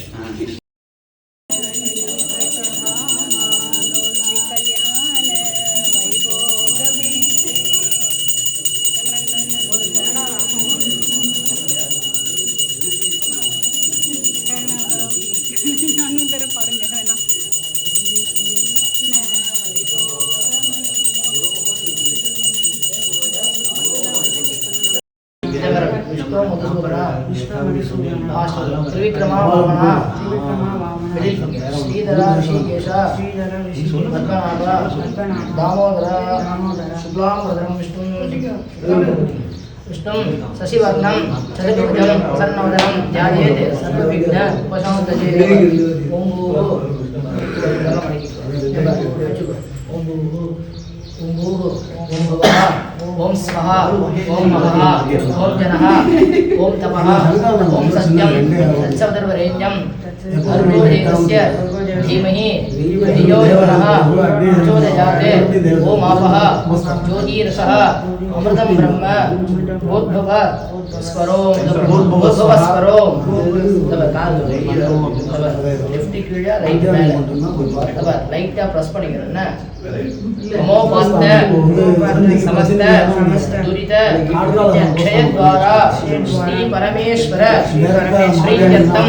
त्रिविक्रमा वामना श्रीधरा ऋषिकेश पद्मनाभ दामोदर शुक्लांबरधरं विष्णुं शशिवर्णं शतभिर्भुजं शरणवदनं ध्यायेत् सर्वविघ्न उपशान्तये। ओम भूः ओम भवः ஓம் ஸ்வஹா ஓம் மஹா ஓம் ஜனஹ ஓம் தபஹ ஓம் சத்யம் சத்சவதர்வரேண்யம் भर्गो देवस्य धीमहि धियो यो नः प्रचोदयात् ओम आपः ज्योतिरसः अमृतं ब्रह्म भूर्भुव स्वरो भूर्भुव स्वरो तब काल लेफ्ट கீழ ரைட் மேல तब லைட்டா பிரஸ் பண்ணிக்கிறேன்னா नमो पास्ते समस्त दुरित क्षय द्वारा श्री परमेश्वर श्रीत्यर्थम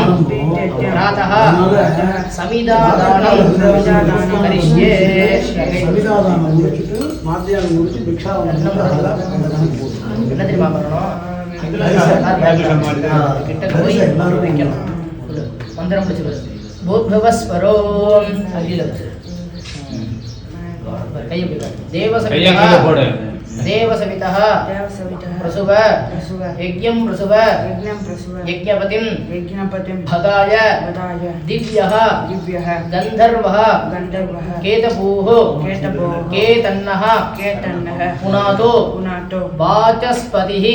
प्रातः समिदादानं करिष्ये சமிதாதானம் முடிச்சிட்டு மாத்தியானம் முடிச்சு பிக்ஷாவனம் என்ன தெரியுமா பண்ணணும் கிட்ட போய் வைக்கணும் மந்திரம் பிடிச்சு பூத்பவஸ்வரோம் அகில देवसवितः प्रसुव यज्ञं प्रसुव यज्ञपतिं भगाय दिव्यः गन्धर्वः केतपूः केतन्नः पुनातो वाचस्पतिः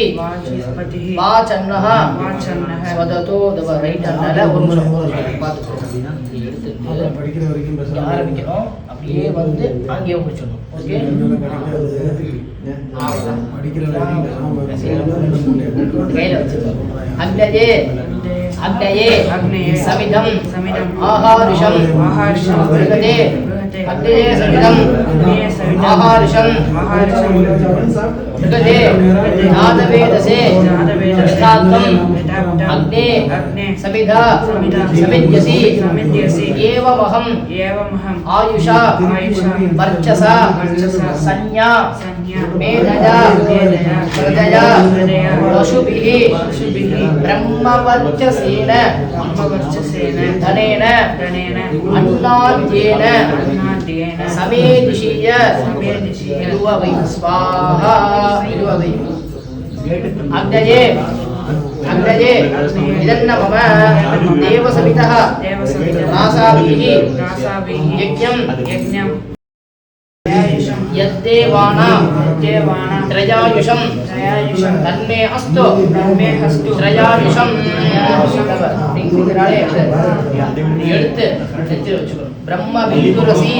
वाचन्नः स्वदतो ரைட் அண்ணால ஒரு படிக்கிற வரைக்கும் ஆரம்பிக்கணும் அப்படியே வந்து அங்கேயே முடிச்சிடணும் ஓகே படிக்கிற வரைக்கும் கையில வச்சுக்கணும் அக்னயே அக்னயே சமிதம் ஆஹாரிஷம் மிருகதே அக்னயே சமிதம் ஆஹாரிஷம் மிருகதே நாதவேதசே நிஷ்டாத்தம் அக்னே சமிதா சமித்யசி ஏவமஹம் ஆயுஷா வர்ச்சசா சஞ்ஞா மேதயா ஹிருதயா பசுபிஹி பிரம்மவர்ச்சசேன தனேன அன்னாத்யேன சமேதிஷிய இருவவை ஸ்வாஹா இருவவை அக்னயே अग्नये इदन्न मम देवसवितः रासाभिः यज्ञं यद्देवानां त्रयायुषं तन्मे अस्तु त्रयायुषம் எடுத்து நெஞ்சில் வச்சுக்கணும் பிரம்ம விந்துரசி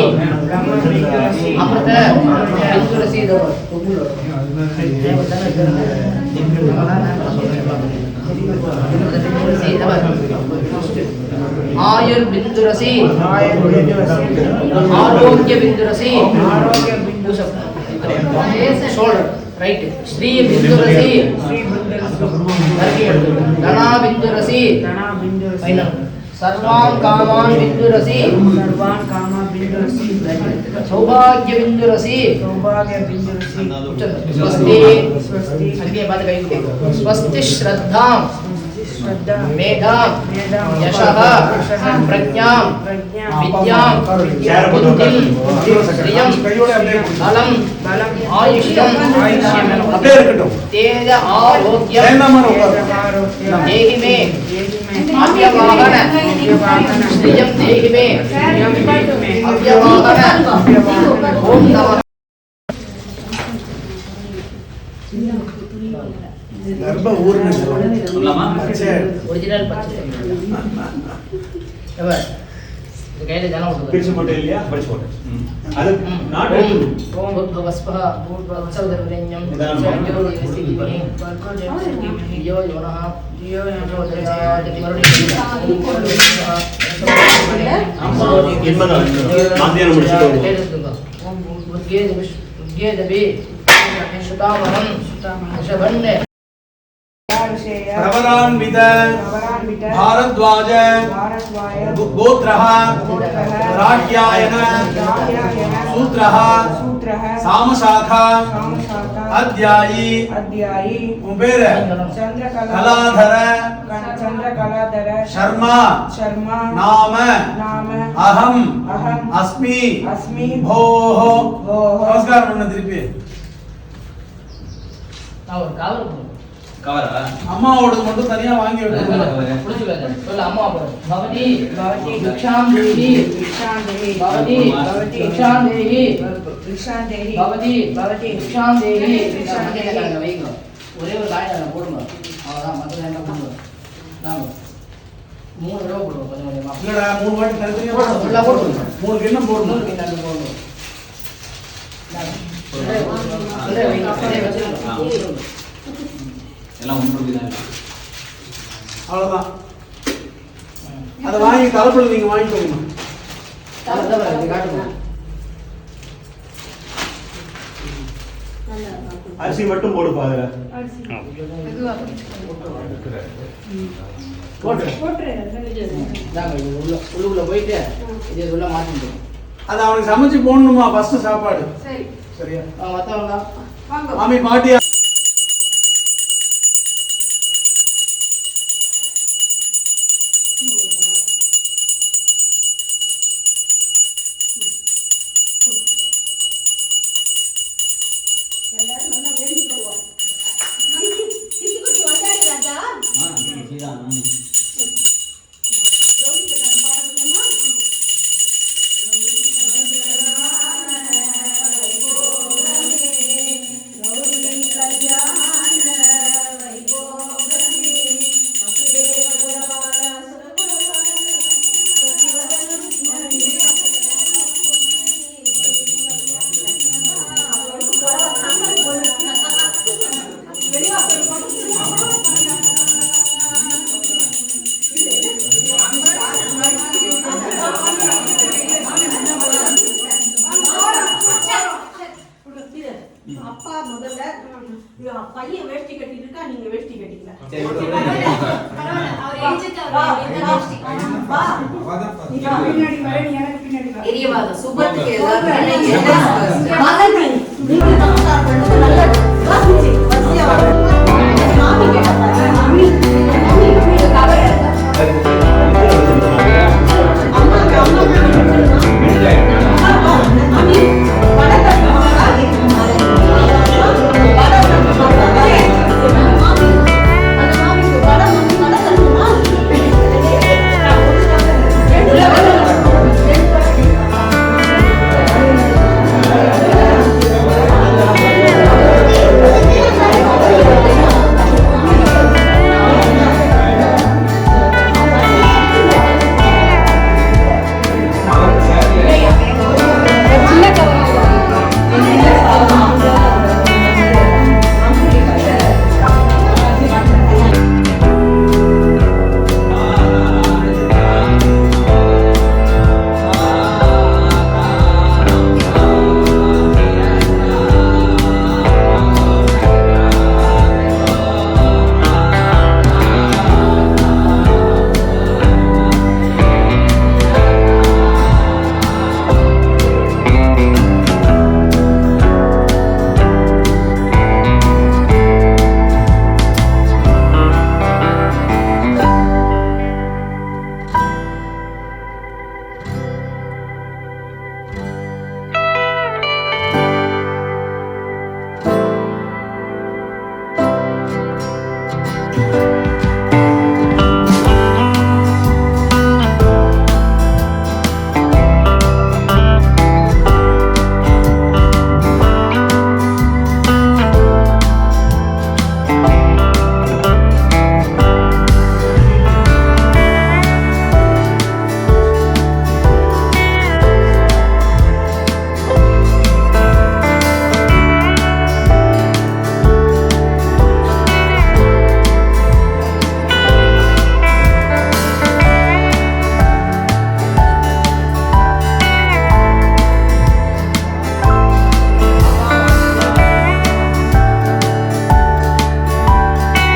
அமிர்த விந்துரசி आयुर्बिंदुरसी आरोग्य बिंदुरसी शोल्डर राइट श्री बिंदुरसी धना बिंदुरसी फाइनल सर्वान् कामान् बिंदुरसी सौभाग्य बिंदुरसी स्वस्ति संगे बात कही स्वस्ति श्रद्धां मेधां यशः प्रज्ञां विद्यां बुद्धिं श्रियं बलं आयुष्यं तेज आरोग्यं देहि मे अव्यवाहन श्रियं देहि मे अव्यवाहन ओम नमः கர்ப்ப ஊர்னு சொல்லலாமா? ஒரிஜினல் பச்சை எவர் இது கையில ஜனம் விட்டு பிரிச்சு போட்டே இல்லையா படிச்சு போட்டேன் அது நாட் ஓம் பூர்வஸ்வஹ பூர்வசௌதர்வரேண்யம் யோ யோனஹ மாத்தியானம் முடிச்சுட்டு ஓம் உத்கேதபி சுதாமரம் ஷவன்ன प्रवरान्वित भारद्वाज गोत्रः राष्ट्यायन सूत्रः सामशाखा अध्यायी उबेर कलाधर शर्मा नाम अहम अस्मि भोः नमस्कार तिरुपि கவரா அம்மாவோட மட்டும் தனியா வாங்கி வைக்கணும் புடிச்சுங்க சொல்ல அம்மா போடு பவதி பிக்ஷாம் தேஹி பவதி பிக்ஷாம் தேஹி பவதி பவதி விஷாம் தேவி மஞ்சள் வைங்க. ஒரே ஒரு காய் போடுங்க. அவ்வளோதான், மற்ற என்ன போடுங்க. நாங்க 3 தடவை போடுவோம் கொஞ்சம் கொஞ்சமா. இல்லடா 3 வாட்டி தனித்தனியா போடுங்க, ஃபுல்லாக போடுங்க. 3 கிண்ணம் போடணும். 3 கிண்ணம் போடணும். ஒரே வைங்க, ஒரே வச்சிருங்க. எல்லாம் ஒன்று தான் இருக்கு. அவ்வளவுதான். அதை வாங்கி கலப்பில் நீங்க வாங்கிக்கோங்க. காட்டுங்க. அரிசி மட்டும் போடுப்பா அதுல. இதாங்க, இது உள்ளுக்குள்ள போயிட்டு இது உள்ள மாட்டிட்டு. அது அவனுக்கு சமைச்சு போடணுமா ஃபர்ஸ்ட் சாப்பாடு. சரியா? மற்றவங்க மாமி பாட்டியா அப்பா முதல்ல பையன் வேஷ்டி கட்டிட்டு இருக்கா, நீங்க வேஷ்டி கட்டிக்கல. சுபத்துக்கு மாமி கேட்டா